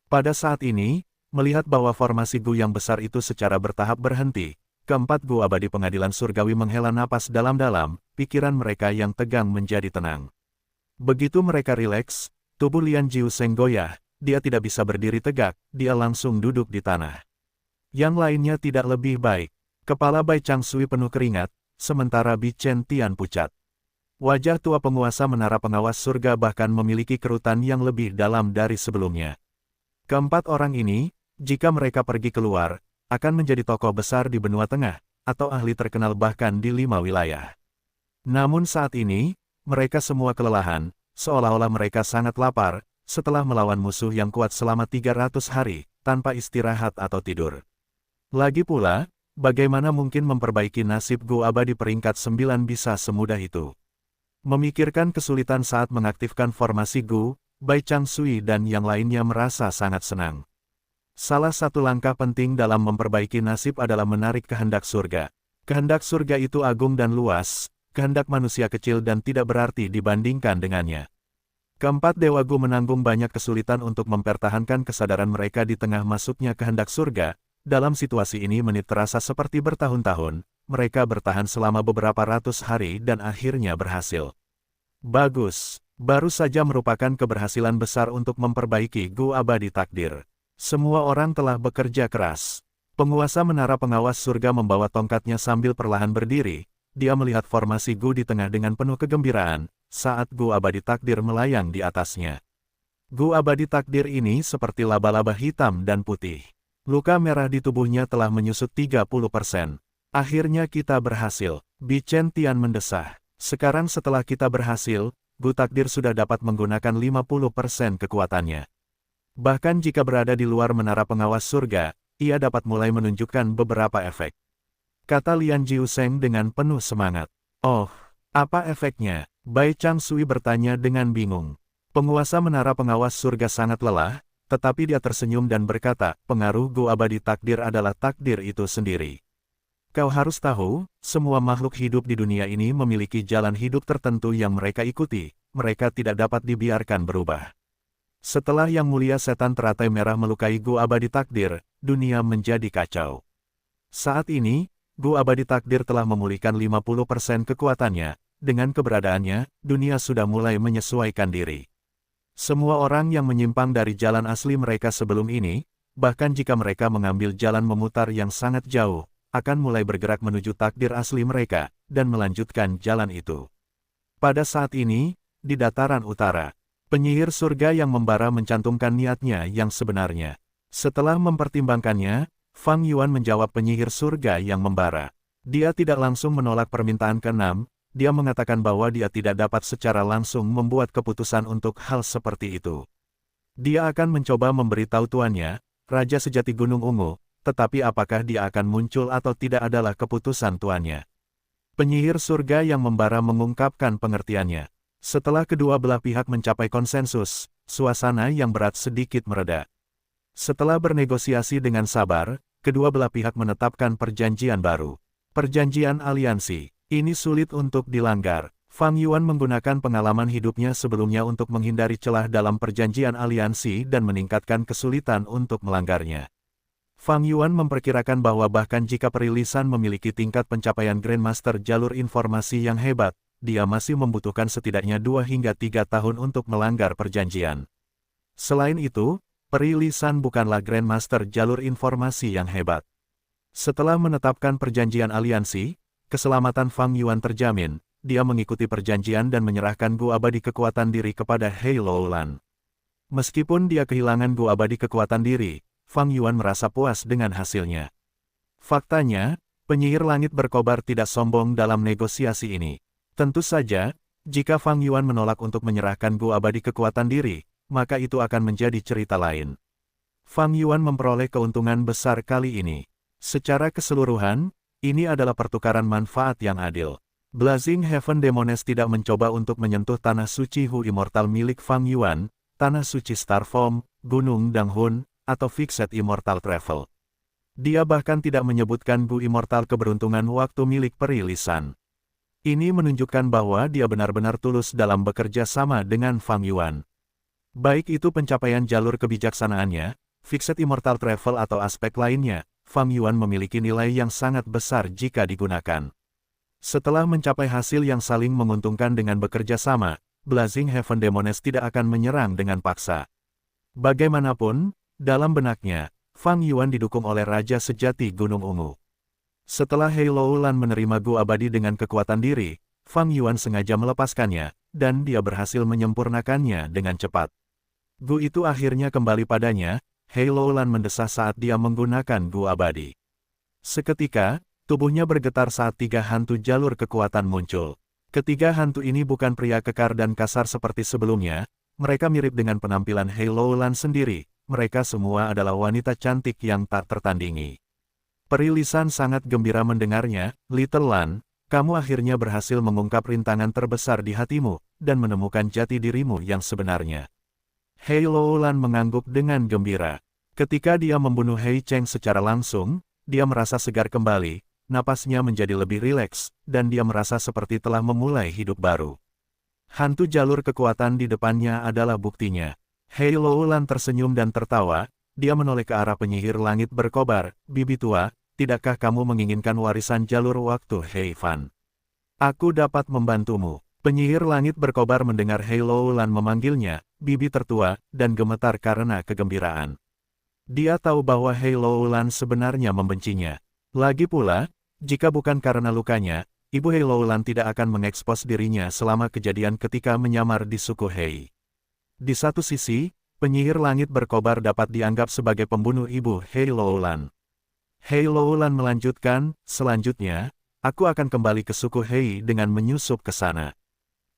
Pada saat ini, melihat bahwa formasi gu yang besar itu secara bertahap berhenti, keempat gu abadi pengadilan surgawi menghela napas dalam-dalam, pikiran mereka yang tegang menjadi tenang. Begitu mereka rileks, tubuh Lian Jiuseng goyah, dia tidak bisa berdiri tegak, dia langsung duduk di tanah. Yang lainnya tidak lebih baik. Kepala Bai Chang Sui penuh keringat, sementara Bi Chen Tian pucat. Wajah tua penguasa menara pengawas surga bahkan memiliki kerutan yang lebih dalam dari sebelumnya. Keempat orang ini, jika mereka pergi keluar, akan menjadi tokoh besar di benua tengah, atau ahli terkenal bahkan di 5 wilayah. Namun saat ini, mereka semua kelelahan, seolah-olah mereka sangat lapar, setelah melawan musuh yang kuat selama 300 hari, tanpa istirahat atau tidur. Lagi pula, bagaimana mungkin memperbaiki nasib gu abadi peringkat 9 bisa semudah itu? Memikirkan kesulitan saat mengaktifkan formasi gu, Bai Chang Sui dan yang lainnya merasa sangat senang. Salah satu langkah penting dalam memperbaiki nasib adalah menarik kehendak surga. Kehendak surga itu agung dan luas, kehendak manusia kecil dan tidak berarti dibandingkan dengannya. Keempat Dewa Gu menanggung banyak kesulitan untuk mempertahankan kesadaran mereka di tengah masuknya kehendak surga. Dalam situasi ini menit terasa seperti bertahun-tahun, mereka bertahan selama beberapa ratus hari dan akhirnya berhasil. Bagus, baru saja merupakan keberhasilan besar untuk memperbaiki Gu abadi takdir. Semua orang telah bekerja keras. Penguasa menara pengawas surga membawa tongkatnya sambil perlahan berdiri. Dia melihat formasi Gu di tengah dengan penuh kegembiraan, saat Gu abadi takdir melayang di atasnya. Gu abadi takdir ini seperti laba-laba hitam dan putih. Luka merah di tubuhnya telah menyusut 30%. Akhirnya kita berhasil, Bi Chen Tian mendesah. Sekarang setelah kita berhasil, Gu takdir sudah dapat menggunakan 50% kekuatannya. Bahkan jika berada di luar menara pengawas surga, ia dapat mulai menunjukkan beberapa efek. Kata Lian Jiuseng dengan penuh semangat. Oh, apa efeknya? Bai Chang Sui bertanya dengan bingung. Penguasa menara pengawas surga sangat lelah, tetapi dia tersenyum dan berkata, pengaruh Gu abadi takdir adalah takdir itu sendiri. Kau harus tahu, semua makhluk hidup di dunia ini memiliki jalan hidup tertentu yang mereka ikuti, mereka tidak dapat dibiarkan berubah. Setelah Yang Mulia Setan Teratai Merah melukai Gu abadi takdir, dunia menjadi kacau. Saat ini, Gu abadi takdir telah memulihkan 50% kekuatannya, dengan keberadaannya, dunia sudah mulai menyesuaikan diri. Semua orang yang menyimpang dari jalan asli mereka sebelum ini, bahkan jika mereka mengambil jalan memutar yang sangat jauh, akan mulai bergerak menuju takdir asli mereka, dan melanjutkan jalan itu. Pada saat ini, di dataran utara, penyihir surga yang membara mencantumkan niatnya yang sebenarnya. Setelah mempertimbangkannya, Fang Yuan menjawab penyihir surga yang membara. Dia tidak langsung menolak permintaan ke-6, dia mengatakan bahwa dia tidak dapat secara langsung membuat keputusan untuk hal seperti itu. Dia akan mencoba memberitahu tuannya, Raja Sejati Gunung Ungu, tetapi apakah dia akan muncul atau tidak adalah keputusan tuannya. Penyihir surga yang membara mengungkapkan pengertiannya. Setelah kedua belah pihak mencapai konsensus, suasana yang berat sedikit mereda. Setelah bernegosiasi dengan sabar, kedua belah pihak menetapkan perjanjian baru. Perjanjian aliansi. Ini sulit untuk dilanggar. Fang Yuan menggunakan pengalaman hidupnya sebelumnya untuk menghindari celah dalam perjanjian aliansi dan meningkatkan kesulitan untuk melanggarnya. Fang Yuan memperkirakan bahwa bahkan jika perilisan memiliki tingkat pencapaian Grandmaster jalur informasi yang hebat, dia masih membutuhkan setidaknya 2 hingga 3 tahun untuk melanggar perjanjian. Selain itu, perilisan bukanlah Grandmaster jalur informasi yang hebat. Setelah menetapkan perjanjian aliansi, keselamatan Fang Yuan terjamin, dia mengikuti perjanjian dan menyerahkan Gu abadi kekuatan diri kepada Hei Loulan. Meskipun dia kehilangan Gu abadi kekuatan diri, Fang Yuan merasa puas dengan hasilnya. Faktanya, penyihir langit berkobar tidak sombong dalam negosiasi ini. Tentu saja, jika Fang Yuan menolak untuk menyerahkan Gu abadi kekuatan diri, maka itu akan menjadi cerita lain. Fang Yuan memperoleh keuntungan besar kali ini. Secara keseluruhan, ini adalah pertukaran manfaat yang adil. Blazing Heaven Demones tidak mencoba untuk menyentuh tanah suci Hu Immortal milik Fang Yuan, tanah suci Starform, Gunung Danghun, atau Fixed Immortal Travel. Dia bahkan tidak menyebutkan Gu Immortal keberuntungan waktu milik perilisan. Ini menunjukkan bahwa dia benar-benar tulus dalam bekerja sama dengan Fang Yuan. Baik itu pencapaian jalur kebijaksanaannya, Fixed Immortal Travel atau aspek lainnya, Fang Yuan memiliki nilai yang sangat besar jika digunakan. Setelah mencapai hasil yang saling menguntungkan dengan bekerja sama, Blazing Heaven Demones tidak akan menyerang dengan paksa. Bagaimanapun, dalam benaknya, Fang Yuan didukung oleh Raja Sejati Gunung Ungu. Setelah Hei Loulan menerima Gu abadi dengan kekuatan diri, Fang Yuan sengaja melepaskannya, dan dia berhasil menyempurnakannya dengan cepat. Gu itu akhirnya kembali padanya, Hei Loulan mendesah saat dia menggunakan Gu abadi. Seketika, tubuhnya bergetar saat 3 hantu jalur kekuatan muncul. Ketiga hantu ini bukan pria kekar dan kasar seperti sebelumnya, mereka mirip dengan penampilan Hei Loulan sendiri, mereka semua adalah wanita cantik yang tak tertandingi. Perilisan sangat gembira mendengarnya, Little Lan, kamu akhirnya berhasil mengungkap rintangan terbesar di hatimu, dan menemukan jati dirimu yang sebenarnya. Hei Loulan mengangguk dengan gembira. Ketika dia membunuh Hei Cheng secara langsung, dia merasa segar kembali, napasnya menjadi lebih rileks, dan dia merasa seperti telah memulai hidup baru. Hantu jalur kekuatan di depannya adalah buktinya. Hei Loulan tersenyum dan tertawa, dia menoleh ke arah penyihir langit berkobar, bibi tua, tidakkah kamu menginginkan warisan jalur waktu Hei Fan? Aku dapat membantumu. Penyihir langit berkobar mendengar Hei Loulan memanggilnya, bibi tertua, dan gemetar karena kegembiraan. Dia tahu bahwa Hei Loulan sebenarnya membencinya. Lagi pula, jika bukan karena lukanya, Ibu Hei Loulan tidak akan mengekspos dirinya selama kejadian ketika menyamar di suku Hei. Di satu sisi, penyihir langit berkobar dapat dianggap sebagai pembunuh Ibu Hei Loulan. Hei Loulan melanjutkan, selanjutnya, aku akan kembali ke suku Hei dengan menyusup ke sana.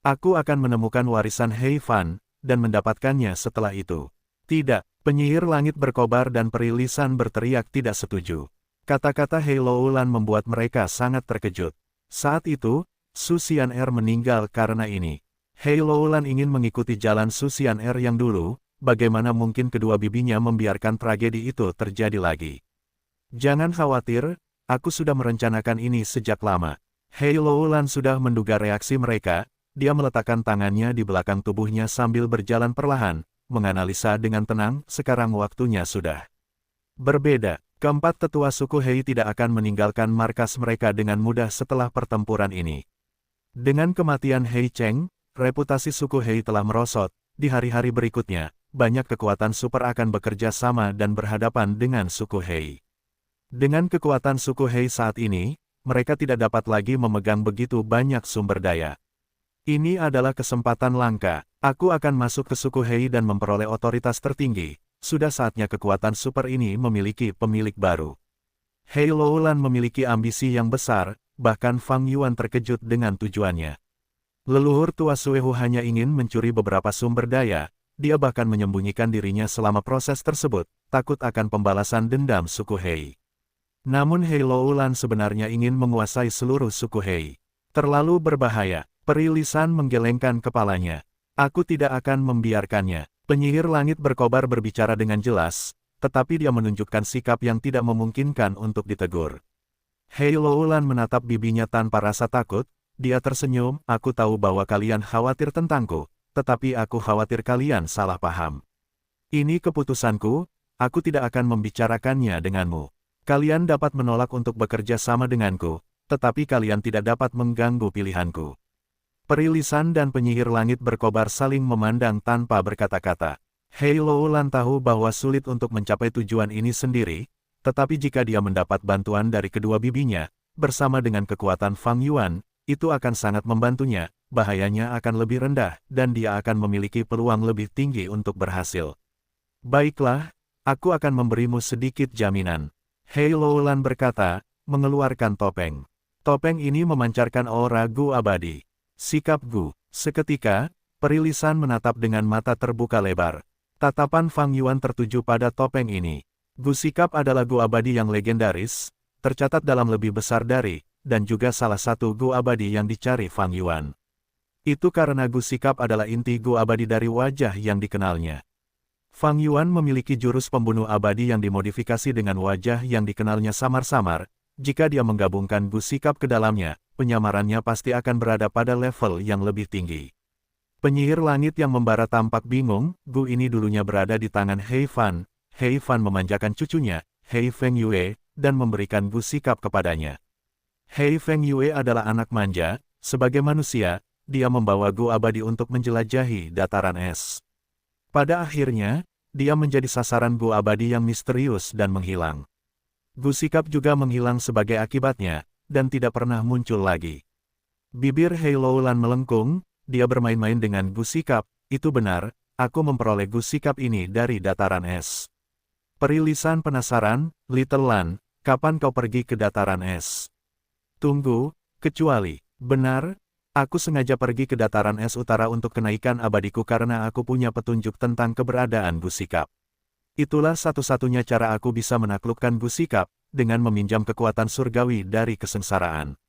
Aku akan menemukan warisan Hei Fan, dan mendapatkannya setelah itu. Tidak, penyihir langit berkobar dan perilisan berteriak tidak setuju. Kata-kata Hei Loulan membuat mereka sangat terkejut. Saat itu, Su Xian'er meninggal karena ini. Hei Loulan ingin mengikuti jalan Su Xian'er yang dulu, bagaimana mungkin kedua bibinya membiarkan tragedi itu terjadi lagi. Jangan khawatir, aku sudah merencanakan ini sejak lama. Hei Loulan sudah menduga reaksi mereka, dia meletakkan tangannya di belakang tubuhnya sambil berjalan perlahan, menganalisa dengan tenang, sekarang waktunya sudah berbeda. Keempat tetua suku Hei tidak akan meninggalkan markas mereka dengan mudah setelah pertempuran ini. Dengan kematian Hei Cheng, reputasi suku Hei telah merosot. Di hari-hari berikutnya, banyak kekuatan super akan bekerja sama dan berhadapan dengan suku Hei. Dengan kekuatan suku Hei saat ini, mereka tidak dapat lagi memegang begitu banyak sumber daya. Ini adalah kesempatan langka. Aku akan masuk ke suku Hei dan memperoleh otoritas tertinggi. Sudah saatnya kekuatan super ini memiliki pemilik baru. Hei Loulan memiliki ambisi yang besar, bahkan Fang Yuan terkejut dengan tujuannya. Leluhur tua Suehu hanya ingin mencuri beberapa sumber daya, dia bahkan menyembunyikan dirinya selama proses tersebut, takut akan pembalasan dendam suku Hei. Namun Hei Loulan sebenarnya ingin menguasai seluruh suku Hei. Terlalu berbahaya. Peri Lisan menggelengkan kepalanya. Aku tidak akan membiarkannya. Penyihir langit berkobar berbicara dengan jelas, tetapi dia menunjukkan sikap yang tidak memungkinkan untuk ditegur. Hei Loulan menatap bibinya tanpa rasa takut, dia tersenyum, aku tahu bahwa kalian khawatir tentangku, tetapi aku khawatir kalian salah paham. Ini keputusanku, aku tidak akan membicarakannya denganmu. Kalian dapat menolak untuk bekerja sama denganku, tetapi kalian tidak dapat mengganggu pilihanku. Peri Lisan dan penyihir langit berkobar saling memandang tanpa berkata-kata. Hei Loulan tahu bahwa sulit untuk mencapai tujuan ini sendiri, tetapi jika dia mendapat bantuan dari kedua bibinya, bersama dengan kekuatan Fang Yuan, itu akan sangat membantunya, bahayanya akan lebih rendah, dan dia akan memiliki peluang lebih tinggi untuk berhasil. Baiklah, aku akan memberimu sedikit jaminan. Hei Loulan berkata, mengeluarkan topeng. Topeng ini memancarkan aura Gu abadi. Sikap Gu. Seketika, Peri Lisan menatap dengan mata terbuka lebar. Tatapan Fang Yuan tertuju pada topeng ini. Gu Sikap adalah Gu abadi yang legendaris, tercatat dalam lebih besar dari, dan juga salah satu Gu abadi yang dicari Fang Yuan. Itu karena Gu Sikap adalah inti Gu abadi dari wajah yang dikenalnya. Fang Yuan memiliki jurus pembunuh abadi yang dimodifikasi dengan wajah yang dikenalnya samar-samar. Jika dia menggabungkan Gu Sikap ke dalamnya, penyamarannya pasti akan berada pada level yang lebih tinggi. Penyihir langit yang membara tampak bingung, Gu ini dulunya berada di tangan Hei Fan. Hei Fan memanjakan cucunya, Hei Feng Yue, dan memberikan Gu Sikap kepadanya. Hei Feng Yue adalah anak manja, sebagai manusia, dia membawa Gu abadi untuk menjelajahi dataran es. Pada akhirnya, dia menjadi sasaran Gu abadi yang misterius dan menghilang. Gu Sikap juga menghilang sebagai akibatnya, dan tidak pernah muncul lagi. Bibir Hei Loulan melengkung, dia bermain-main dengan Gu Sikap, itu benar, aku memperoleh Gu Sikap ini dari dataran es. Peri Lisan penasaran, Little Lan, kapan kau pergi ke dataran es? Tunggu, kecuali, benar, aku sengaja pergi ke dataran es utara untuk kenaikan abadiku karena aku punya petunjuk tentang keberadaan Gu Sikap. Itulah satu-satunya cara aku bisa menaklukkan Gu Sikap, dengan meminjam kekuatan surgawi dari kesengsaraan.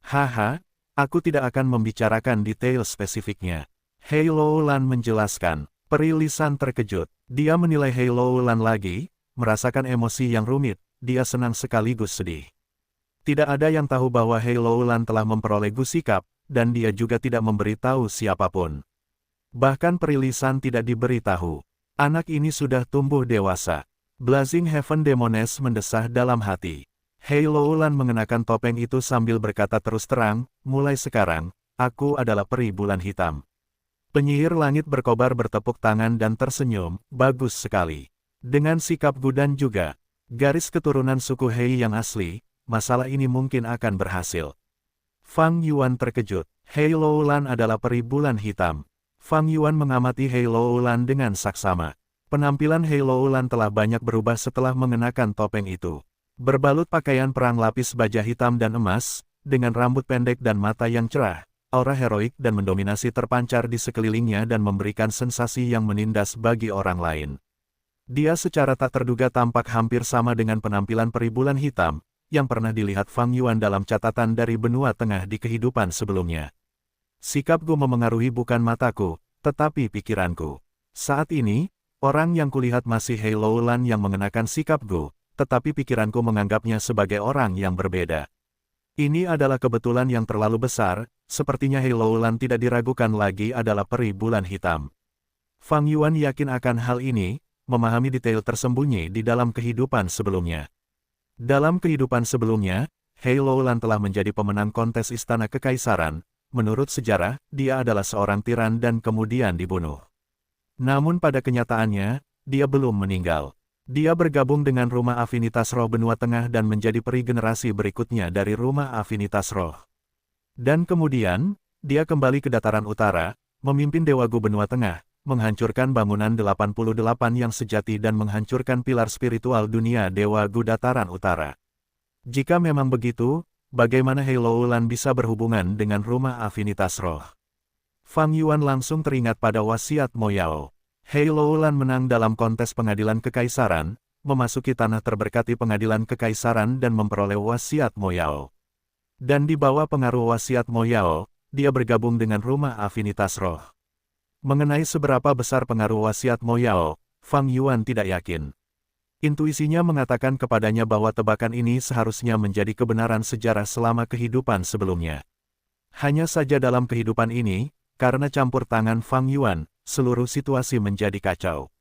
Haha, aku tidak akan membicarakan detail spesifiknya. Hei Loulan menjelaskan. Peri Lisan terkejut. Dia menilai Hei Loulan lagi, merasakan emosi yang rumit, dia senang sekaligus sedih. Tidak ada yang tahu bahwa Hei Loulan telah memperoleh Gu Sikap, dan dia juga tidak memberitahu siapapun. Bahkan Peri Lisan tidak diberitahu. Anak ini sudah tumbuh dewasa. Blazing Heaven Demoness mendesah dalam hati. Hei Loulan mengenakan topeng itu sambil berkata terus terang, mulai sekarang, aku adalah peri bulan hitam. Penyihir langit berkobar bertepuk tangan dan tersenyum, bagus sekali. Dengan sikap Gu dan juga garis keturunan suku Hei yang asli, masalah ini mungkin akan berhasil. Fang Yuan terkejut. Hei Loulan adalah peri bulan hitam. Fang Yuan mengamati Hei Loulan dengan saksama. Penampilan Hei Loulan telah banyak berubah setelah mengenakan topeng itu. Berbalut pakaian perang lapis baja hitam dan emas, dengan rambut pendek dan mata yang cerah, aura heroik dan mendominasi terpancar di sekelilingnya dan memberikan sensasi yang menindas bagi orang lain. Dia secara tak terduga tampak hampir sama dengan penampilan peri bulan hitam, yang pernah dilihat Fang Yuan dalam catatan dari benua tengah di kehidupan sebelumnya. Sikap Gu memengaruhi bukan mataku, tetapi pikiranku. Saat ini, Orang yang kulihat masih Hei Loulan yang mengenakan sikap Gu, tetapi pikiranku menganggapnya sebagai orang yang berbeda. Ini adalah kebetulan yang terlalu besar, sepertinya Hei Loulan tidak diragukan lagi adalah peri bulan hitam. Fang Yuan yakin akan hal ini, memahami detail tersembunyi di dalam kehidupan sebelumnya. Dalam kehidupan sebelumnya, Hei Loulan telah menjadi pemenang kontes Istana Kekaisaran. Menurut sejarah, dia adalah seorang tiran dan kemudian dibunuh. Namun pada kenyataannya, dia belum meninggal. Dia bergabung dengan Rumah Afinitas Roh Benua Tengah dan menjadi peri generasi berikutnya dari Rumah Afinitas Roh. Dan kemudian, dia kembali ke Dataran Utara, memimpin Dewa Gu Benua Tengah, menghancurkan bangunan 88 yang sejati dan menghancurkan pilar spiritual dunia Dewa Gu Dataran Utara. Jika memang begitu, bagaimana Hei Loulan bisa berhubungan dengan Rumah Afinitas Roh? Fang Yuan langsung teringat pada wasiat Mo Yao. Hei Loulan menang dalam kontes pengadilan kekaisaran, memasuki tanah terberkati pengadilan kekaisaran dan memperoleh wasiat Mo Yao. Dan di bawah pengaruh wasiat Mo Yao, dia bergabung dengan Rumah Afinitas Roh. Mengenai seberapa besar pengaruh wasiat Mo Yao, Fang Yuan tidak yakin. Intuisinya mengatakan kepadanya bahwa tebakan ini seharusnya menjadi kebenaran sejarah selama kehidupan sebelumnya. Hanya saja dalam kehidupan ini, karena campur tangan Fang Yuan, seluruh situasi menjadi kacau.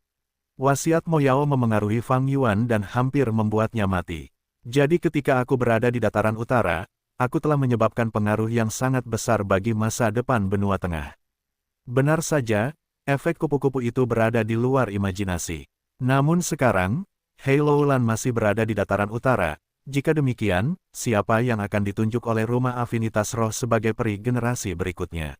Wasiat Mo Yao memengaruhi Fang Yuan dan hampir membuatnya mati. Jadi ketika aku berada di Dataran Utara, aku telah menyebabkan pengaruh yang sangat besar bagi masa depan Benua Tengah. Benar saja, efek kupu-kupu itu berada di luar imajinasi. Namun sekarang, Hei Loulan masih berada di Dataran Utara. Jika demikian, siapa yang akan ditunjuk oleh Rumah Afinitas Roh sebagai peri generasi berikutnya?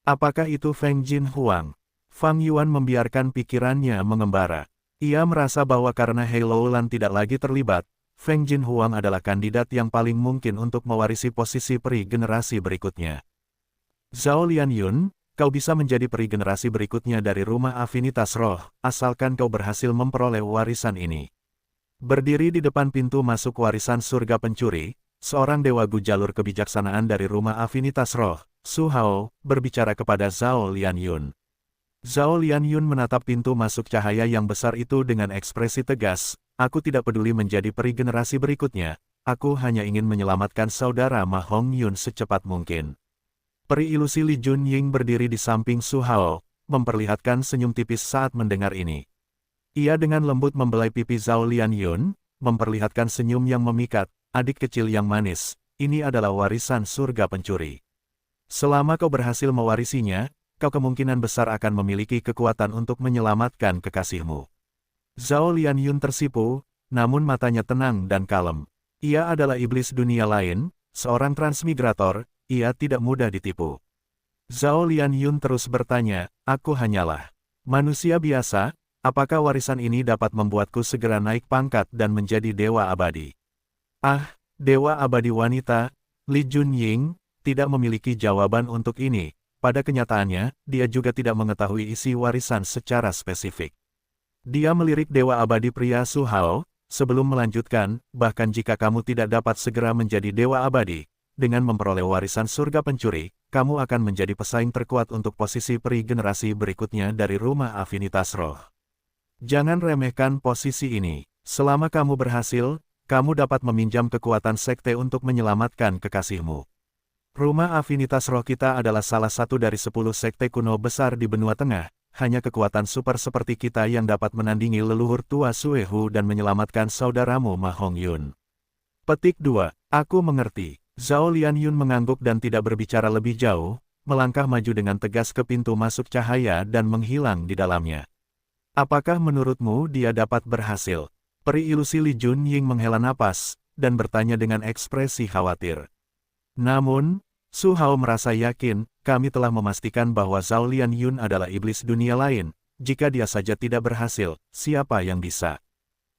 Apakah itu Feng Jin Huang? Fang Yuan membiarkan pikirannya mengembara. Ia merasa bahwa karena Hei Loulan tidak lagi terlibat, Feng Jin Huang adalah kandidat yang paling mungkin untuk mewarisi posisi peri generasi berikutnya. Zhao Lianyun, kau bisa menjadi peri generasi berikutnya dari Rumah Afinitas Roh, asalkan kau berhasil memperoleh warisan ini. Berdiri di depan pintu masuk warisan surga pencuri, seorang dewa Gu jalur kebijaksanaan dari Rumah Afinitas Roh, Su Hao, berbicara kepada Zhao Lianyun. Zhao Lianyun menatap pintu masuk cahaya yang besar itu dengan ekspresi tegas, aku tidak peduli menjadi peri generasi berikutnya, aku hanya ingin menyelamatkan saudara Ma Hongyun secepat mungkin. Peri ilusi Li Junying berdiri di samping Su Hao, memperlihatkan senyum tipis saat mendengar ini. Ia dengan lembut membelai pipi Zhao Lianyun, memperlihatkan senyum yang memikat, adik kecil yang manis, ini adalah warisan surga pencuri. Selama kau berhasil mewarisinya, kau kemungkinan besar akan memiliki kekuatan untuk menyelamatkan kekasihmu. Zhao Lianyun tersipu, namun matanya tenang dan kalem. Ia adalah iblis dunia lain, seorang transmigrator, ia tidak mudah ditipu. Zhao Lianyun terus bertanya, aku hanyalah manusia biasa, apakah warisan ini dapat membuatku segera naik pangkat dan menjadi dewa abadi? Ah, dewa abadi wanita, Li Junying, tidak memiliki jawaban untuk ini. Pada kenyataannya, dia juga tidak mengetahui isi warisan secara spesifik. Dia melirik dewa abadi pria Su Hao, sebelum melanjutkan, bahkan jika kamu tidak dapat segera menjadi dewa abadi, dengan memperoleh warisan surga pencuri, kamu akan menjadi pesaing terkuat untuk posisi peri generasi berikutnya dari Rumah Afinitas Roh. Jangan remehkan posisi ini. Selama kamu berhasil, kamu dapat meminjam kekuatan sekte untuk menyelamatkan kekasihmu. Rumah Afinitas Roh kita adalah salah satu dari 10 sekte kuno besar di Benua Tengah, hanya kekuatan super seperti kita yang dapat menandingi leluhur tua Suehu dan menyelamatkan saudaramu Ma Hongyun. Petik 2. Aku mengerti. Zhao Lianyun mengangguk dan tidak berbicara lebih jauh, melangkah maju dengan tegas ke pintu masuk cahaya dan menghilang di dalamnya. Apakah menurutmu dia dapat berhasil? Peri ilusi Li Junying menghela napas, dan bertanya dengan ekspresi khawatir. Namun, Su Hao merasa yakin, kami telah memastikan bahwa Zhao Lianyun adalah iblis dunia lain, jika dia saja tidak berhasil, siapa yang bisa?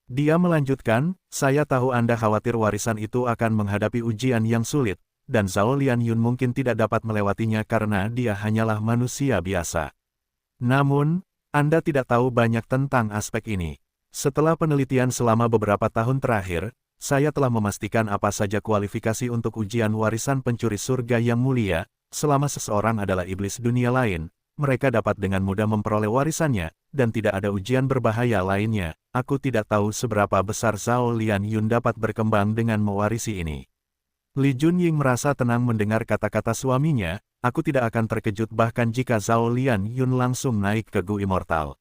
Dia melanjutkan, saya tahu Anda khawatir warisan itu akan menghadapi ujian yang sulit, dan Zhao Lianyun mungkin tidak dapat melewatinya karena dia hanyalah manusia biasa. Namun, Anda tidak tahu banyak tentang aspek ini. Setelah penelitian selama beberapa tahun terakhir, saya telah memastikan apa saja kualifikasi untuk ujian warisan pencuri surga yang mulia, selama seseorang adalah iblis dunia lain, mereka dapat dengan mudah memperoleh warisannya, dan tidak ada ujian berbahaya lainnya. Aku tidak tahu seberapa besar Zhao Lianyun dapat berkembang dengan mewarisi ini. Li Junying merasa tenang mendengar kata-kata suaminya, aku tidak akan terkejut bahkan jika Zhao Lianyun langsung naik ke Gu Immortal.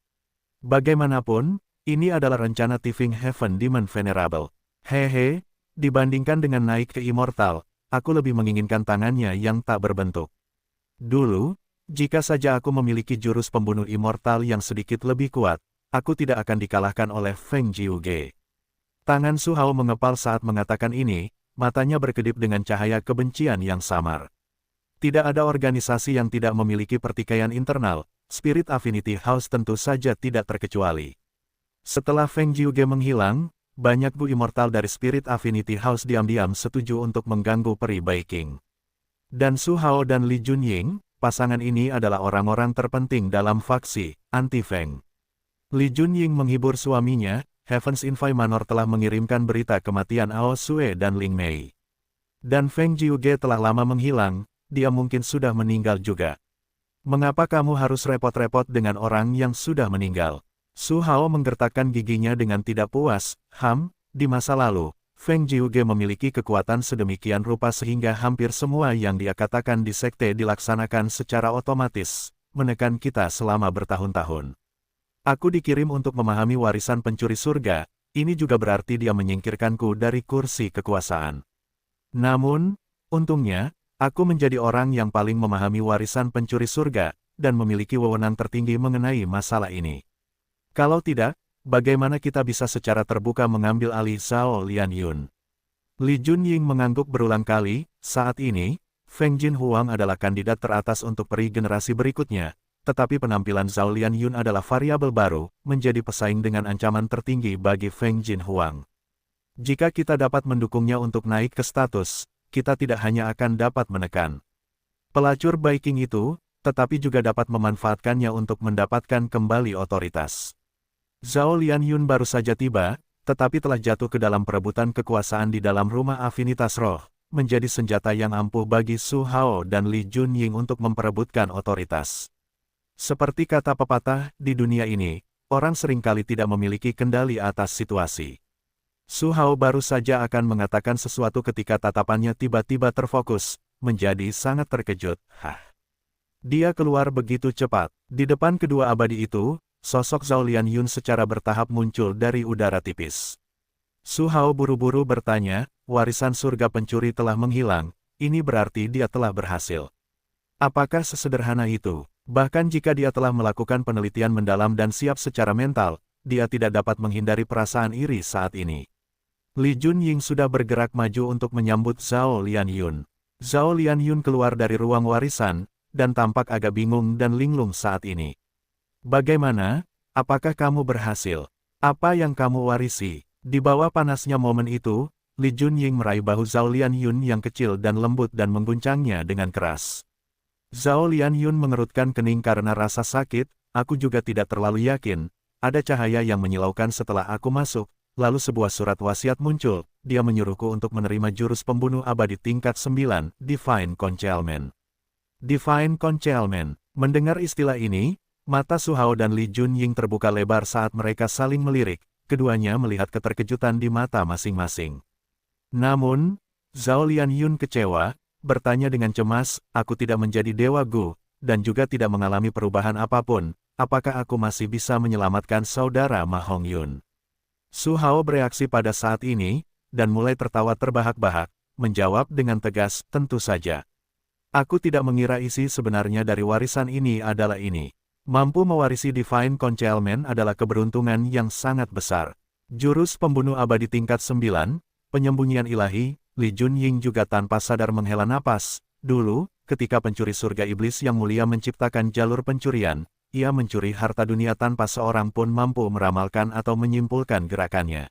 Bagaimanapun, ini adalah rencana Tifing Heaven Demon Venerable. Hehe, dibandingkan dengan naik ke Immortal, aku lebih menginginkan tangannya yang tak berbentuk. Dulu, jika saja aku memiliki jurus pembunuh immortal yang sedikit lebih kuat, aku tidak akan dikalahkan oleh Feng Jiuge. Tangan Su Hao mengepal saat mengatakan ini, matanya berkedip dengan cahaya kebencian yang samar. Tidak ada organisasi yang tidak memiliki pertikaian internal, Spirit Affinity House tentu saja tidak terkecuali. Setelah Feng Jiuge menghilang, banyak Gu Immortal dari Spirit Affinity House diam-diam setuju untuk mengganggu peri Baiking. Dan Su Hao dan Li Junying, pasangan ini adalah orang-orang terpenting dalam faksi anti-Feng. Li Junying menghibur suaminya, Heaven's Envy Manor telah mengirimkan berita kematian Ao Sue dan Ling Mei. Dan Feng Jiuge telah lama menghilang, dia mungkin sudah meninggal juga. Mengapa kamu harus repot-repot dengan orang yang sudah meninggal? Su Hao menggertakkan giginya dengan tidak puas, di masa lalu, Feng Jiuge memiliki kekuatan sedemikian rupa sehingga hampir semua yang dia katakan di sekte dilaksanakan secara otomatis, menekan kita selama bertahun-tahun. Aku dikirim untuk memahami warisan pencuri surga, ini juga berarti dia menyingkirkanku dari kursi kekuasaan. Namun, untungnya, aku menjadi orang yang paling memahami warisan pencuri surga, dan memiliki wewenang tertinggi mengenai masalah ini. Kalau tidak, bagaimana kita bisa secara terbuka mengambil alih Zhao Lianyun? Li Junying mengangguk berulang kali, saat ini, Feng Jinhuang adalah kandidat teratas untuk peri generasi berikutnya, tetapi penampilan Zhao Lianyun adalah variabel baru, menjadi pesaing dengan ancaman tertinggi bagi Feng Jinhuang. Jika kita dapat mendukungnya untuk naik ke status, kita tidak hanya akan dapat menekan pelacur Baiking itu, tetapi juga dapat memanfaatkannya untuk mendapatkan kembali otoritas. Zhao Lianyun baru saja tiba, tetapi telah jatuh ke dalam perebutan kekuasaan di dalam rumah afinitas roh, menjadi senjata yang ampuh bagi Su Hao dan Li Junying untuk memperebutkan otoritas. Seperti kata pepatah, di dunia ini, orang seringkali tidak memiliki kendali atas situasi. Su Hao baru saja akan mengatakan sesuatu ketika tatapannya tiba-tiba terfokus, menjadi sangat terkejut. Dia keluar begitu cepat. Di depan kedua abadi itu, sosok Zhao Lianyun secara bertahap muncul dari udara tipis. Su Hao buru-buru bertanya, warisan surga pencuri telah menghilang, ini berarti dia telah berhasil. Apakah sesederhana itu? Bahkan jika dia telah melakukan penelitian mendalam dan siap secara mental, dia tidak dapat menghindari perasaan iri saat ini. Li Junying sudah bergerak maju untuk menyambut Zhao Lianyun. Zhao Lianyun keluar dari ruang warisan, dan tampak agak bingung dan linglung saat ini. Bagaimana? Apakah kamu berhasil? Apa yang kamu warisi? Di bawah panasnya momen itu, Li Junying meraih bahu Zhao Lianyun yang kecil dan lembut dan mengguncangnya dengan keras. Zhao Lianyun mengerutkan kening karena rasa sakit, aku juga tidak terlalu yakin. Ada cahaya yang menyilaukan setelah aku masuk, lalu sebuah surat wasiat muncul, dia menyuruhku untuk menerima jurus pembunuh abadi tingkat 9, Divine Concealment. Divine Concealment. Mendengar istilah ini, mata Su Hao dan Li Junying terbuka lebar saat mereka saling melirik, keduanya melihat keterkejutan di mata masing-masing. Namun, Zhao Lianyun kecewa, bertanya dengan cemas, aku tidak menjadi Dewa Gu, dan juga tidak mengalami perubahan apapun, apakah aku masih bisa menyelamatkan saudara Ma Hongyun? Su Hao bereaksi pada saat ini, dan mulai tertawa terbahak-bahak, menjawab dengan tegas, tentu saja. Aku tidak mengira isi sebenarnya dari warisan ini adalah ini. Mampu mewarisi Divine Concealment adalah keberuntungan yang sangat besar. Jurus pembunuh abadi tingkat 9, penyembunyian ilahi, Li Junying juga tanpa sadar menghela napas. Dulu, ketika pencuri surga iblis yang mulia menciptakan jalur pencurian, ia mencuri harta dunia tanpa seorang pun mampu meramalkan atau menyimpulkan gerakannya.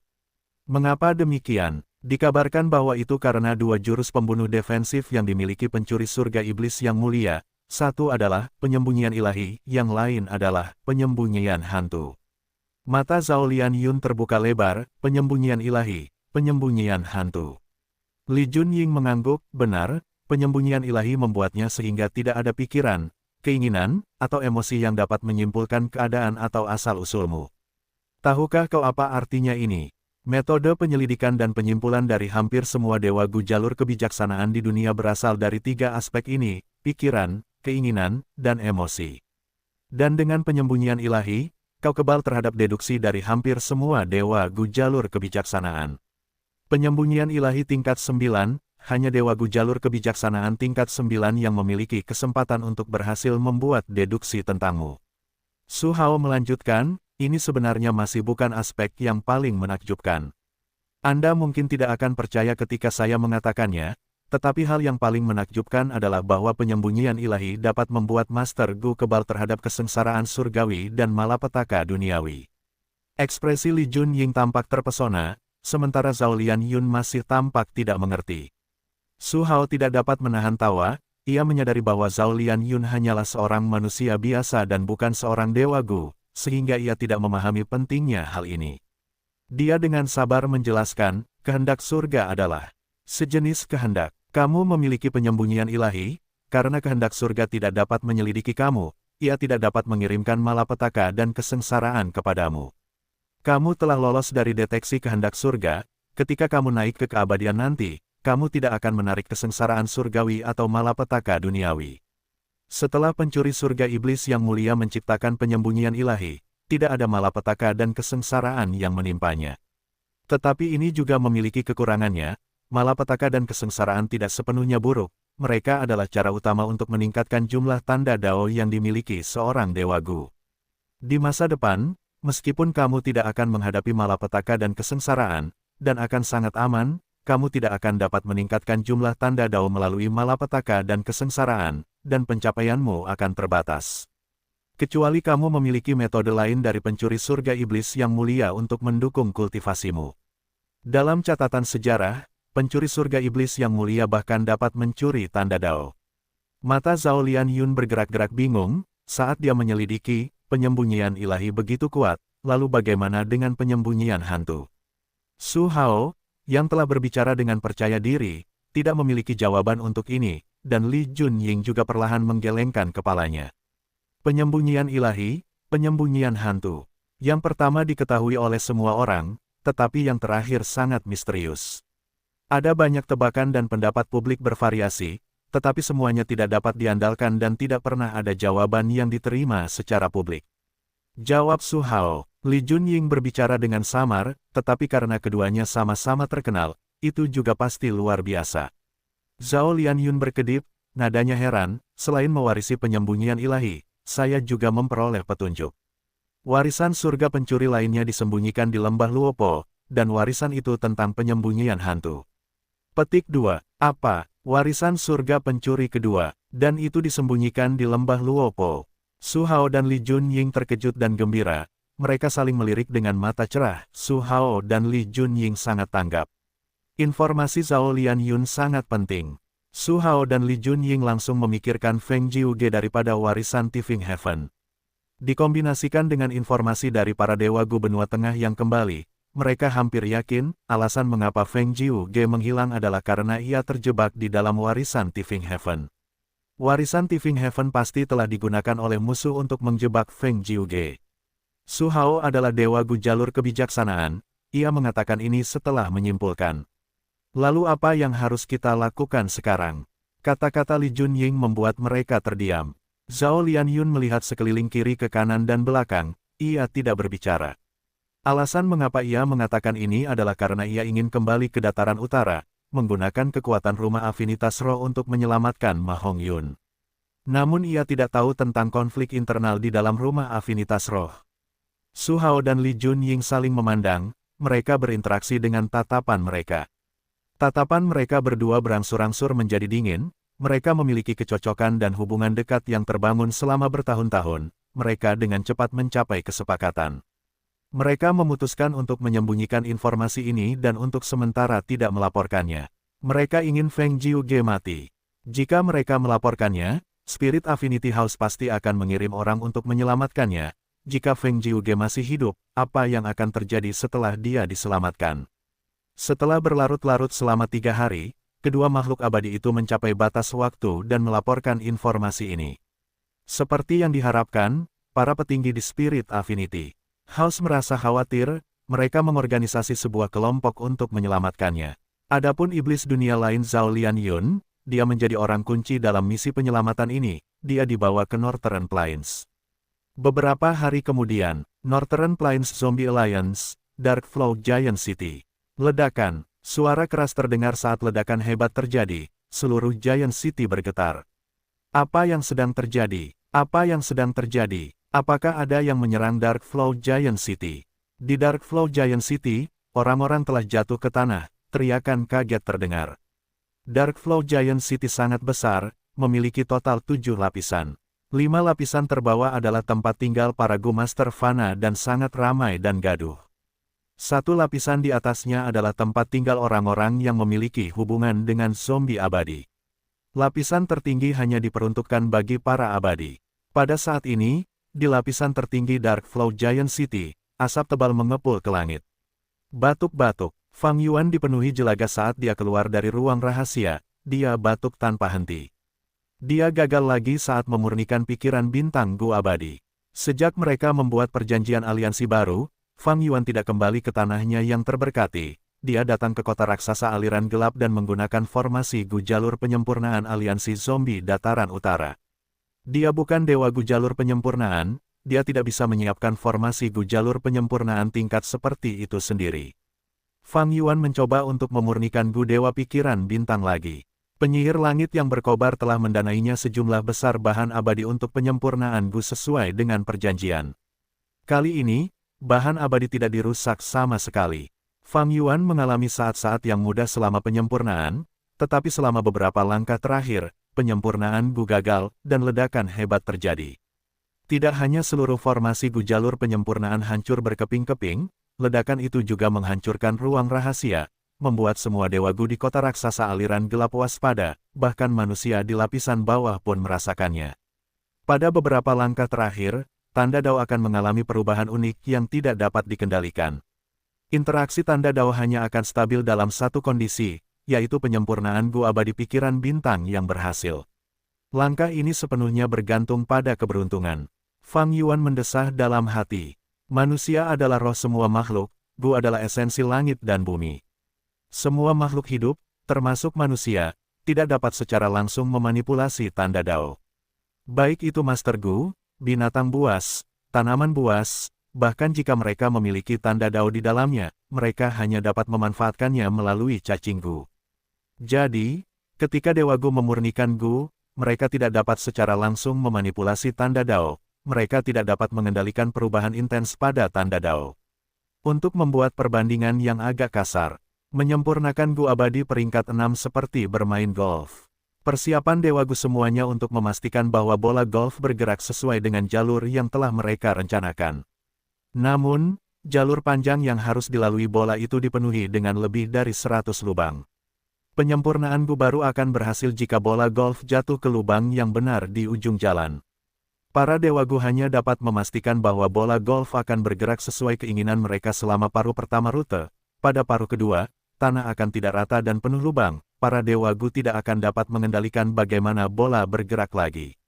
Mengapa demikian? Dikabarkan bahwa itu karena dua jurus pembunuh defensif yang dimiliki pencuri surga iblis yang mulia. Satu adalah penyembunyian ilahi, yang lain adalah penyembunyian hantu. Mata Zhao Lianyun terbuka lebar, penyembunyian ilahi, penyembunyian hantu. Li Junying mengangguk, benar, penyembunyian ilahi membuatnya sehingga tidak ada pikiran, keinginan, atau emosi yang dapat menyimpulkan keadaan atau asal-usulmu. Tahukah kau apa artinya ini? Metode penyelidikan dan penyimpulan dari hampir semua dewa Gu jalur kebijaksanaan di dunia berasal dari 3 aspek ini, pikiran, keinginan, dan emosi. Dan dengan penyembunyian ilahi, kau kebal terhadap deduksi dari hampir semua dewa Gu jalur kebijaksanaan. Penyembunyian ilahi tingkat 9, hanya dewa Gu jalur kebijaksanaan tingkat 9 yang memiliki kesempatan untuk berhasil membuat deduksi tentangmu. Su Hao melanjutkan, ini sebenarnya masih bukan aspek yang paling menakjubkan. Anda mungkin tidak akan percaya ketika saya mengatakannya, tetapi hal yang paling menakjubkan adalah bahwa penyembunyian ilahi dapat membuat Master Gu kebal terhadap kesengsaraan surgawi dan malapetaka duniawi. Ekspresi Li Junying tampak terpesona, sementara Zhao Lianyun masih tampak tidak mengerti. Su Hao tidak dapat menahan tawa, ia menyadari bahwa Zhao Lianyun hanyalah seorang manusia biasa dan bukan seorang dewa Gu, sehingga ia tidak memahami pentingnya hal ini. Dia dengan sabar menjelaskan, kehendak surga adalah sejenis kehendak. Kamu memiliki penyembunyian ilahi, karena kehendak surga tidak dapat menyelidiki kamu, ia tidak dapat mengirimkan malapetaka dan kesengsaraan kepadamu. Kamu telah lolos dari deteksi kehendak surga, ketika kamu naik ke keabadian nanti, kamu tidak akan menarik kesengsaraan surgawi atau malapetaka duniawi. Setelah pencuri surga iblis yang mulia menciptakan penyembunyian ilahi, tidak ada malapetaka dan kesengsaraan yang menimpanya. Tetapi ini juga memiliki kekurangannya, malapetaka dan kesengsaraan tidak sepenuhnya buruk, mereka adalah cara utama untuk meningkatkan jumlah tanda Dao yang dimiliki seorang dewa Gu. Di masa depan, meskipun kamu tidak akan menghadapi malapetaka dan kesengsaraan, dan akan sangat aman, kamu tidak akan dapat meningkatkan jumlah tanda Dao melalui malapetaka dan kesengsaraan, dan pencapaianmu akan terbatas. Kecuali kamu memiliki metode lain dari pencuri surga iblis yang mulia untuk mendukung kultivasimu. Dalam catatan sejarah, pencuri surga iblis yang mulia bahkan dapat mencuri tanda Dao. Mata Zhao Lianyun bergerak-gerak bingung, saat dia menyelidiki, penyembunyian ilahi begitu kuat, lalu bagaimana dengan penyembunyian hantu? Su Hao, yang telah berbicara dengan percaya diri, tidak memiliki jawaban untuk ini, dan Li Junying juga perlahan menggelengkan kepalanya. Penyembunyian ilahi, penyembunyian hantu. Yang pertama diketahui oleh semua orang, tetapi yang terakhir sangat misterius. Ada banyak tebakan dan pendapat publik bervariasi, tetapi semuanya tidak dapat diandalkan dan tidak pernah ada jawaban yang diterima secara publik. Jawab Su Hao. Li Junying berbicara dengan samar, tetapi karena keduanya sama-sama terkenal, itu juga pasti luar biasa. Zhao Lianyun berkedip, nadanya heran, selain mewarisi penyembunyian ilahi, saya juga memperoleh petunjuk. Warisan surga pencuri lainnya disembunyikan di lembah Luopo, dan warisan itu tentang penyembunyian hantu. Petik 2. Apa? Warisan surga pencuri kedua, dan itu disembunyikan di lembah Luopo. Su Hao dan Li Junying terkejut dan gembira. Mereka saling melirik dengan mata cerah. Su Hao dan Li Junying sangat tanggap. Informasi Zhao Lianyun sangat penting. Su Hao dan Li Junying langsung memikirkan Feng Jiuge daripada warisan Tifing Heaven. Dikombinasikan dengan informasi dari para dewa Gu benua tengah yang kembali, mereka hampir yakin, alasan mengapa Feng Jiuge menghilang adalah karena ia terjebak di dalam warisan Tifing Heaven. Warisan Tifing Heaven pasti telah digunakan oleh musuh untuk menjebak Feng Jiuge. Su Hao adalah dewa Gu jalur kebijaksanaan, ia mengatakan ini setelah menyimpulkan. Lalu apa yang harus kita lakukan sekarang? Kata-kata Li Junying membuat mereka terdiam. Zhao Lianyun melihat sekeliling kiri ke kanan dan belakang, ia tidak berbicara. Alasan mengapa ia mengatakan ini adalah karena ia ingin kembali ke dataran utara, menggunakan kekuatan rumah afinitas roh untuk menyelamatkan Ma Hongyun. Namun ia tidak tahu tentang konflik internal di dalam rumah afinitas roh. Su Hao dan Li Junying saling memandang, mereka berinteraksi dengan tatapan mereka. Tatapan mereka berdua berangsur-angsur menjadi dingin, mereka memiliki kecocokan dan hubungan dekat yang terbangun selama bertahun-tahun, mereka dengan cepat mencapai kesepakatan. Mereka memutuskan untuk menyembunyikan informasi ini dan untuk sementara tidak melaporkannya. Mereka ingin Feng Jiuge mati. Jika mereka melaporkannya, Spirit Affinity House pasti akan mengirim orang untuk menyelamatkannya. Jika Feng Jiuge masih hidup, apa yang akan terjadi setelah dia diselamatkan? Setelah berlarut-larut selama 3 hari, kedua makhluk abadi itu mencapai batas waktu dan melaporkan informasi ini. Seperti yang diharapkan, para petinggi di Spirit Affinity House merasa khawatir, mereka mengorganisasi sebuah kelompok untuk menyelamatkannya. Adapun iblis dunia lain Zhao Lianyun, dia menjadi orang kunci dalam misi penyelamatan ini, dia dibawa ke Northern Plains. Beberapa hari kemudian, Northern Plains Zombie Alliance, Dark Flow Giant City. Ledakan, suara keras terdengar saat ledakan hebat terjadi, seluruh Giant City bergetar. Apa yang sedang terjadi? Apa yang sedang terjadi? Apakah ada yang menyerang Dark Flow Giant City? Di Dark Flow Giant City, orang-orang telah jatuh ke tanah, teriakan kaget terdengar. Dark Flow Giant City sangat besar, memiliki total 7 lapisan. 5 lapisan terbawah adalah tempat tinggal para Gu Master Fana dan sangat ramai dan gaduh. 1 lapisan di atasnya adalah tempat tinggal orang-orang yang memiliki hubungan dengan zombie abadi. Lapisan tertinggi hanya diperuntukkan bagi para abadi. Pada saat ini, di lapisan tertinggi Dark Flow Giant City, asap tebal mengepul ke langit. Batuk-batuk, Fang Yuan dipenuhi jelaga saat dia keluar dari ruang rahasia, dia batuk tanpa henti. Dia gagal lagi saat memurnikan pikiran bintang Gu abadi. Sejak mereka membuat perjanjian aliansi baru, Fang Yuan tidak kembali ke tanahnya yang terberkati. Dia datang ke kota raksasa aliran gelap dan menggunakan formasi Gu jalur penyempurnaan aliansi zombie dataran utara. Dia bukan dewa Gu jalur penyempurnaan, dia tidak bisa menyiapkan formasi Gu jalur penyempurnaan tingkat seperti itu sendiri. Fang Yuan mencoba untuk memurnikan Gu dewa pikiran bintang lagi. Penyihir langit yang berkobar telah mendanainya sejumlah besar bahan abadi untuk penyempurnaan Gu sesuai dengan perjanjian. Kali ini, bahan abadi tidak dirusak sama sekali. Fang Yuan mengalami saat-saat yang mudah selama penyempurnaan, tetapi selama beberapa langkah terakhir, penyempurnaan Gu gagal, dan ledakan hebat terjadi. Tidak hanya seluruh formasi Gu jalur penyempurnaan hancur berkeping-keping, ledakan itu juga menghancurkan ruang rahasia, membuat semua dewa Gu di kota raksasa aliran gelap waspada, bahkan manusia di lapisan bawah pun merasakannya. Pada beberapa langkah terakhir, tanda Dao akan mengalami perubahan unik yang tidak dapat dikendalikan. Interaksi tanda Dao hanya akan stabil dalam satu kondisi, yaitu penyempurnaan Gu abadi pikiran bintang yang berhasil. Langkah ini sepenuhnya bergantung pada keberuntungan. Fang Yuan mendesah dalam hati. Manusia adalah roh semua makhluk, Gu adalah esensi langit dan bumi. Semua makhluk hidup, termasuk manusia, tidak dapat secara langsung memanipulasi tanda Dao. Baik itu Master Gu, binatang buas, tanaman buas, bahkan jika mereka memiliki tanda Dao di dalamnya, mereka hanya dapat memanfaatkannya melalui cacing Gu. Jadi, ketika Dewa Gu memurnikan Gu, mereka tidak dapat secara langsung memanipulasi tanda Dao, mereka tidak dapat mengendalikan perubahan intens pada tanda Dao. Untuk membuat perbandingan yang agak kasar, menyempurnakan Gu abadi peringkat 6 seperti bermain golf. Persiapan Dewa Gu semuanya untuk memastikan bahwa bola golf bergerak sesuai dengan jalur yang telah mereka rencanakan. Namun, jalur panjang yang harus dilalui bola itu dipenuhi dengan lebih dari 100 lubang. Penyempurnaan Gu baru akan berhasil jika bola golf jatuh ke lubang yang benar di ujung jalan. Para Dewa Gu hanya dapat memastikan bahwa bola golf akan bergerak sesuai keinginan mereka selama paruh pertama rute. Pada paruh kedua, tanah akan tidak rata dan penuh lubang. Para Dewa Gu tidak akan dapat mengendalikan bagaimana bola bergerak lagi.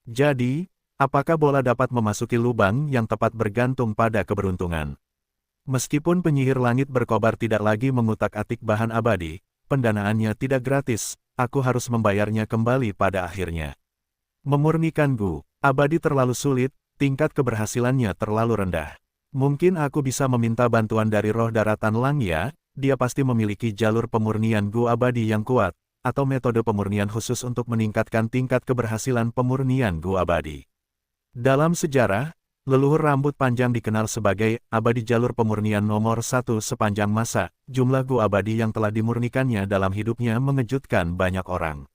Jadi, apakah bola dapat memasuki lubang yang tepat bergantung pada keberuntungan. Meskipun penyihir langit berkobar tidak lagi mengutak-atik bahan abadi, pendanaannya tidak gratis, aku harus membayarnya kembali pada akhirnya. Memurnikan Gu abadi terlalu sulit, tingkat keberhasilannya terlalu rendah. Mungkin aku bisa meminta bantuan dari roh daratan Langya, dia pasti memiliki jalur pemurnian Gu abadi yang kuat, atau metode pemurnian khusus untuk meningkatkan tingkat keberhasilan pemurnian Gu abadi. Dalam sejarah, leluhur rambut panjang dikenal sebagai abadi jalur pemurnian nomor 1 sepanjang masa. Jumlah Gu abadi yang telah dimurnikannya dalam hidupnya mengejutkan banyak orang.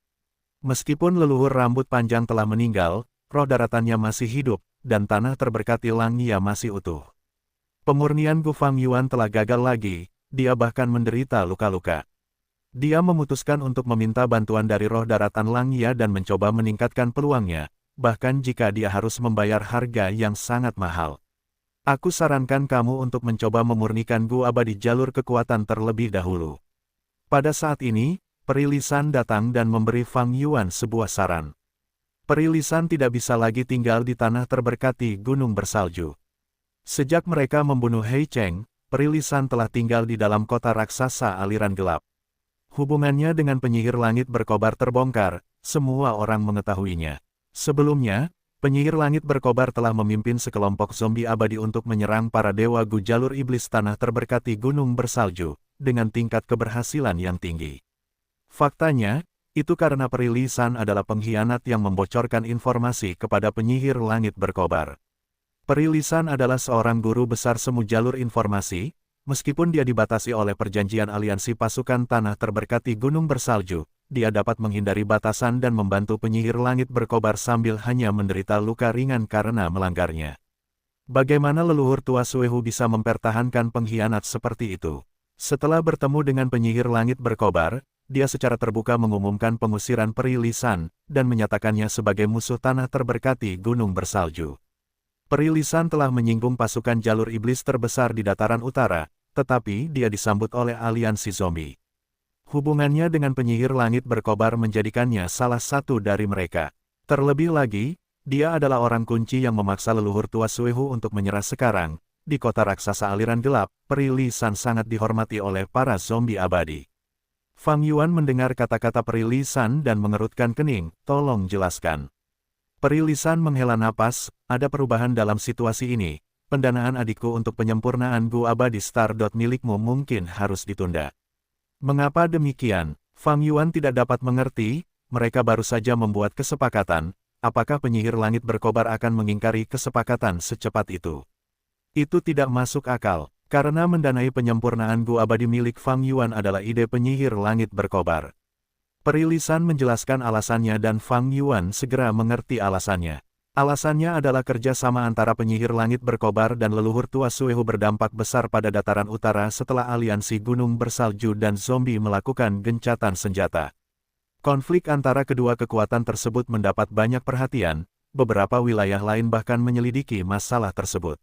Meskipun leluhur rambut panjang telah meninggal, roh daratannya masih hidup, dan tanah terberkati Langya masih utuh. Pemurnian Gu Fang Yuan telah gagal lagi, dia bahkan menderita luka-luka. Dia memutuskan untuk meminta bantuan dari roh daratan Langya dan mencoba meningkatkan peluangnya. Bahkan jika dia harus membayar harga yang sangat mahal. Aku sarankan kamu untuk mencoba memurnikan Gu abadi jalur kekuatan terlebih dahulu. Pada saat ini, Peri Lisan datang dan memberi Fang Yuan sebuah saran. Peri Lisan tidak bisa lagi tinggal di tanah terberkati gunung bersalju. Sejak mereka membunuh Hei Cheng, Peri Lisan telah tinggal di dalam kota raksasa aliran gelap. Hubungannya dengan penyihir langit berkobar terbongkar, semua orang mengetahuinya. Sebelumnya, penyihir langit berkobar telah memimpin sekelompok zombie abadi untuk menyerang para dewa Gu jalur iblis tanah terberkati gunung bersalju, dengan tingkat keberhasilan yang tinggi. Faktanya, itu karena Peri Lisan adalah pengkhianat yang membocorkan informasi kepada penyihir langit berkobar. Peri Lisan adalah seorang guru besar semu jalur informasi, meskipun dia dibatasi oleh perjanjian aliansi pasukan tanah terberkati gunung bersalju, dia dapat menghindari batasan dan membantu penyihir langit berkobar sambil hanya menderita luka ringan karena melanggarnya. Bagaimana leluhur tua Suehu bisa mempertahankan pengkhianat seperti itu? Setelah bertemu dengan penyihir langit berkobar, dia secara terbuka mengumumkan pengusiran Peri Lisan, dan menyatakannya sebagai musuh tanah terberkati gunung bersalju. Peri Lisan telah menyinggung pasukan jalur iblis terbesar di dataran utara, tetapi dia disambut oleh aliansi zombie. Hubungannya dengan penyihir langit berkobar menjadikannya salah satu dari mereka. Terlebih lagi, dia adalah orang kunci yang memaksa leluhur tua Suehu untuk menyerah sekarang. Di kota raksasa aliran gelap, Peri Lisan sangat dihormati oleh para zombie abadi. Fang Yuan mendengar kata-kata Peri Lisan dan mengerutkan kening, tolong jelaskan. Peri Lisan menghela napas, ada perubahan dalam situasi ini. Pendanaan adikku untuk penyempurnaan Gu abadi Star Dot milikmu mungkin harus ditunda. Mengapa demikian? Fang Yuan tidak dapat mengerti, mereka baru saja membuat kesepakatan, apakah penyihir langit berkobar akan mengingkari kesepakatan secepat itu? Itu tidak masuk akal, karena mendanai penyempurnaan Gu abadi milik Fang Yuan adalah ide penyihir langit berkobar. Peri Lisan menjelaskan alasannya dan Fang Yuan segera mengerti alasannya. Alasannya adalah kerjasama antara penyihir langit berkobar dan leluhur tua Suehu berdampak besar pada dataran utara setelah aliansi gunung bersalju dan zombie melakukan gencatan senjata. Konflik antara kedua kekuatan tersebut mendapat banyak perhatian, beberapa wilayah lain bahkan menyelidiki masalah tersebut.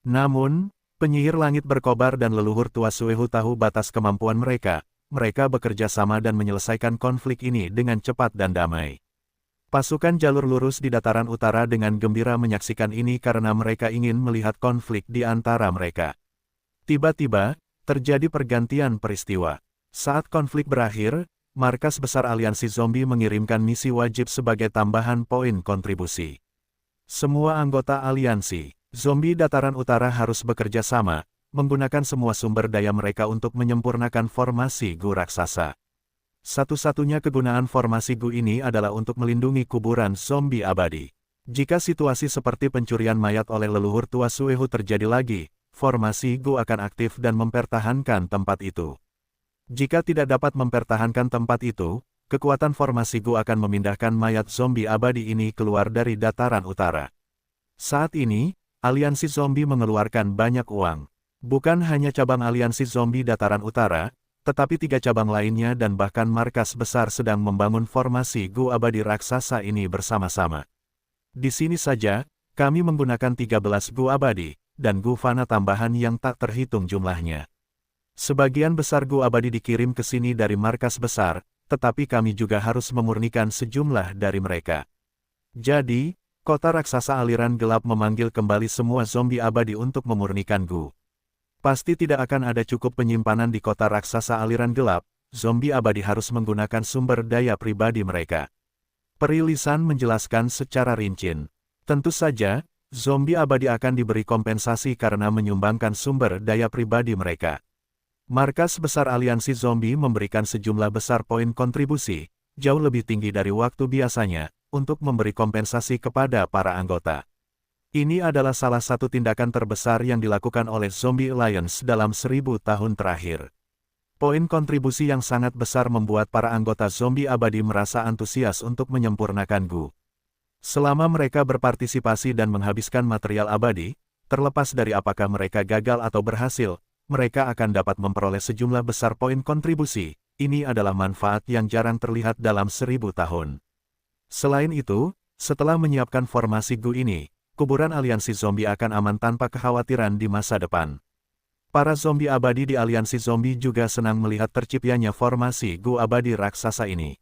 Namun, penyihir langit berkobar dan leluhur tua Suehu tahu batas kemampuan mereka. Mereka bekerja sama dan menyelesaikan konflik ini dengan cepat dan damai. Pasukan jalur lurus di dataran utara dengan gembira menyaksikan ini karena mereka ingin melihat konflik di antara mereka. Tiba-tiba, terjadi pergantian peristiwa. Saat konflik berakhir, markas besar aliansi zombie mengirimkan misi wajib sebagai tambahan poin kontribusi. Semua anggota aliansi zombie dataran utara harus bekerja sama, menggunakan semua sumber daya mereka untuk menyempurnakan formasi Gu raksasa. Satu-satunya kegunaan formasi Gu ini adalah untuk melindungi kuburan zombie abadi. Jika situasi seperti pencurian mayat oleh leluhur tua Suehu terjadi lagi, formasi Gu akan aktif dan mempertahankan tempat itu. Jika tidak dapat mempertahankan tempat itu, kekuatan formasi Gu akan memindahkan mayat zombie abadi ini keluar dari dataran utara. Saat ini, aliansi zombie mengeluarkan banyak uang. Bukan hanya cabang aliansi zombie dataran utara, tetapi 3 cabang lainnya dan bahkan markas besar sedang membangun formasi Gu abadi raksasa ini bersama-sama. Di sini saja, kami menggunakan 13 Gu abadi, dan Gu fana tambahan yang tak terhitung jumlahnya. Sebagian besar Gu abadi dikirim ke sini dari markas besar, tetapi kami juga harus memurnikan sejumlah dari mereka. Jadi, kota raksasa aliran gelap memanggil kembali semua zombie abadi untuk memurnikan Gu. Pasti tidak akan ada cukup penyimpanan di kota raksasa aliran gelap, zombie abadi harus menggunakan sumber daya pribadi mereka. Peri Lisan menjelaskan secara rinci. Tentu saja, zombie abadi akan diberi kompensasi karena menyumbangkan sumber daya pribadi mereka. Markas besar aliansi zombie memberikan sejumlah besar poin kontribusi, jauh lebih tinggi dari waktu biasanya, untuk memberi kompensasi kepada para anggota. Ini adalah salah satu tindakan terbesar yang dilakukan oleh Zombie Alliance dalam 1000 tahun terakhir. Poin kontribusi yang sangat besar membuat para anggota zombie abadi merasa antusias untuk menyempurnakan Gu. Selama mereka berpartisipasi dan menghabiskan material abadi, terlepas dari apakah mereka gagal atau berhasil, mereka akan dapat memperoleh sejumlah besar poin kontribusi. Ini adalah manfaat yang jarang terlihat dalam 1000 tahun. Selain itu, setelah menyiapkan formasi Gu ini, kuburan aliansi zombie akan aman tanpa kekhawatiran di masa depan. Para zombie abadi di aliansi zombie juga senang melihat terciptanya formasi Gu abadi raksasa ini.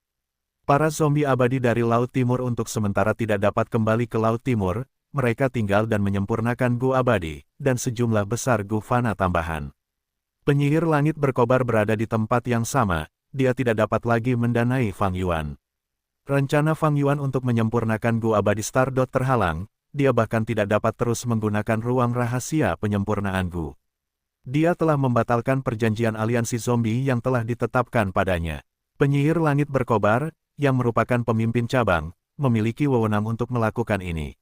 Para zombie abadi dari Laut Timur untuk sementara tidak dapat kembali ke Laut Timur, mereka tinggal dan menyempurnakan Gu Abadi, dan sejumlah besar Gu Fana tambahan. Penyihir langit berkobar berada di tempat yang sama, dia tidak dapat lagi mendanai Fang Yuan. Rencana Fang Yuan untuk menyempurnakan Gu Abadi Stardot terhalang, dia bahkan tidak dapat terus menggunakan ruang rahasia penyempurnaan Gu. Dia telah membatalkan perjanjian aliansi zombie yang telah ditetapkan padanya. Penyihir langit berkobar, yang merupakan pemimpin cabang, memiliki wewenang untuk melakukan ini.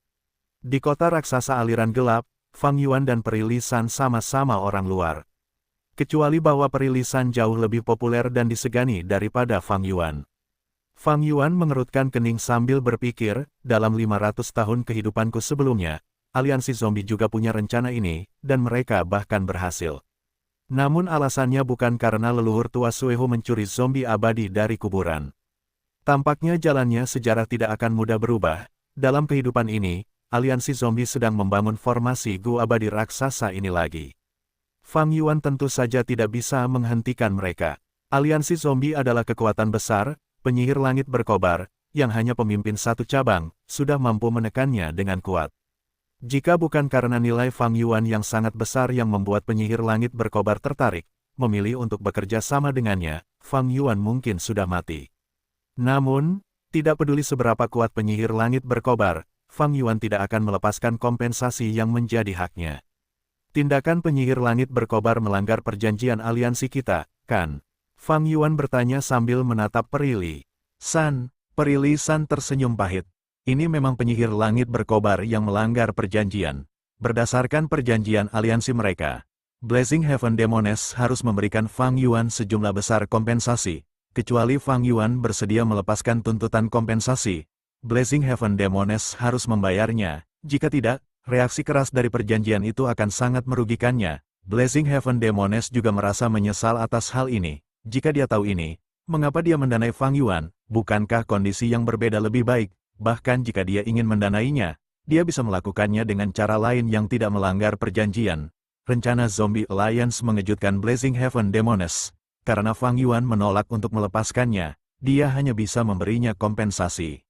Di kota raksasa aliran gelap, Fang Yuan dan Peri Lisan sama-sama orang luar. Kecuali bahwa Peri Lisan jauh lebih populer dan disegani daripada Fang Yuan. Fang Yuan mengerutkan kening sambil berpikir, dalam 500 tahun kehidupanku sebelumnya, aliansi zombie juga punya rencana ini, dan mereka bahkan berhasil. Namun alasannya bukan karena leluhur tua Sueho mencuri zombie abadi dari kuburan. Tampaknya jalannya sejarah tidak akan mudah berubah. Dalam kehidupan ini, aliansi zombie sedang membangun formasi Gu abadi raksasa ini lagi. Fang Yuan tentu saja tidak bisa menghentikan mereka. Aliansi zombie adalah kekuatan besar, penyihir langit berkobar, yang hanya pemimpin satu cabang, sudah mampu menekannya dengan kuat. Jika bukan karena nilai Fang Yuan yang sangat besar yang membuat penyihir langit berkobar tertarik, memilih untuk bekerja sama dengannya, Fang Yuan mungkin sudah mati. Namun, tidak peduli seberapa kuat penyihir langit berkobar, Fang Yuan tidak akan melepaskan kompensasi yang menjadi haknya. Tindakan penyihir langit berkobar melanggar perjanjian aliansi kita, kan? Fang Yuan bertanya sambil menatap Peri Lisan. Peri Lisan tersenyum pahit. Ini memang penyihir langit berkobar yang melanggar perjanjian. Berdasarkan perjanjian aliansi mereka, Blazing Heaven Demones harus memberikan Fang Yuan sejumlah besar kompensasi. Kecuali Fang Yuan bersedia melepaskan tuntutan kompensasi, Blazing Heaven Demones harus membayarnya. Jika tidak, reaksi keras dari perjanjian itu akan sangat merugikannya. Blazing Heaven Demones juga merasa menyesal atas hal ini. Jika dia tahu ini, mengapa dia mendanai Fang Yuan? Bukankah kondisi yang berbeda lebih baik? Bahkan jika dia ingin mendanainya, dia bisa melakukannya dengan cara lain yang tidak melanggar perjanjian. Rencana Zombie Alliance mengejutkan Blazing Heaven Demones. Karena Fang Yuan menolak untuk melepaskannya, dia hanya bisa memberinya kompensasi.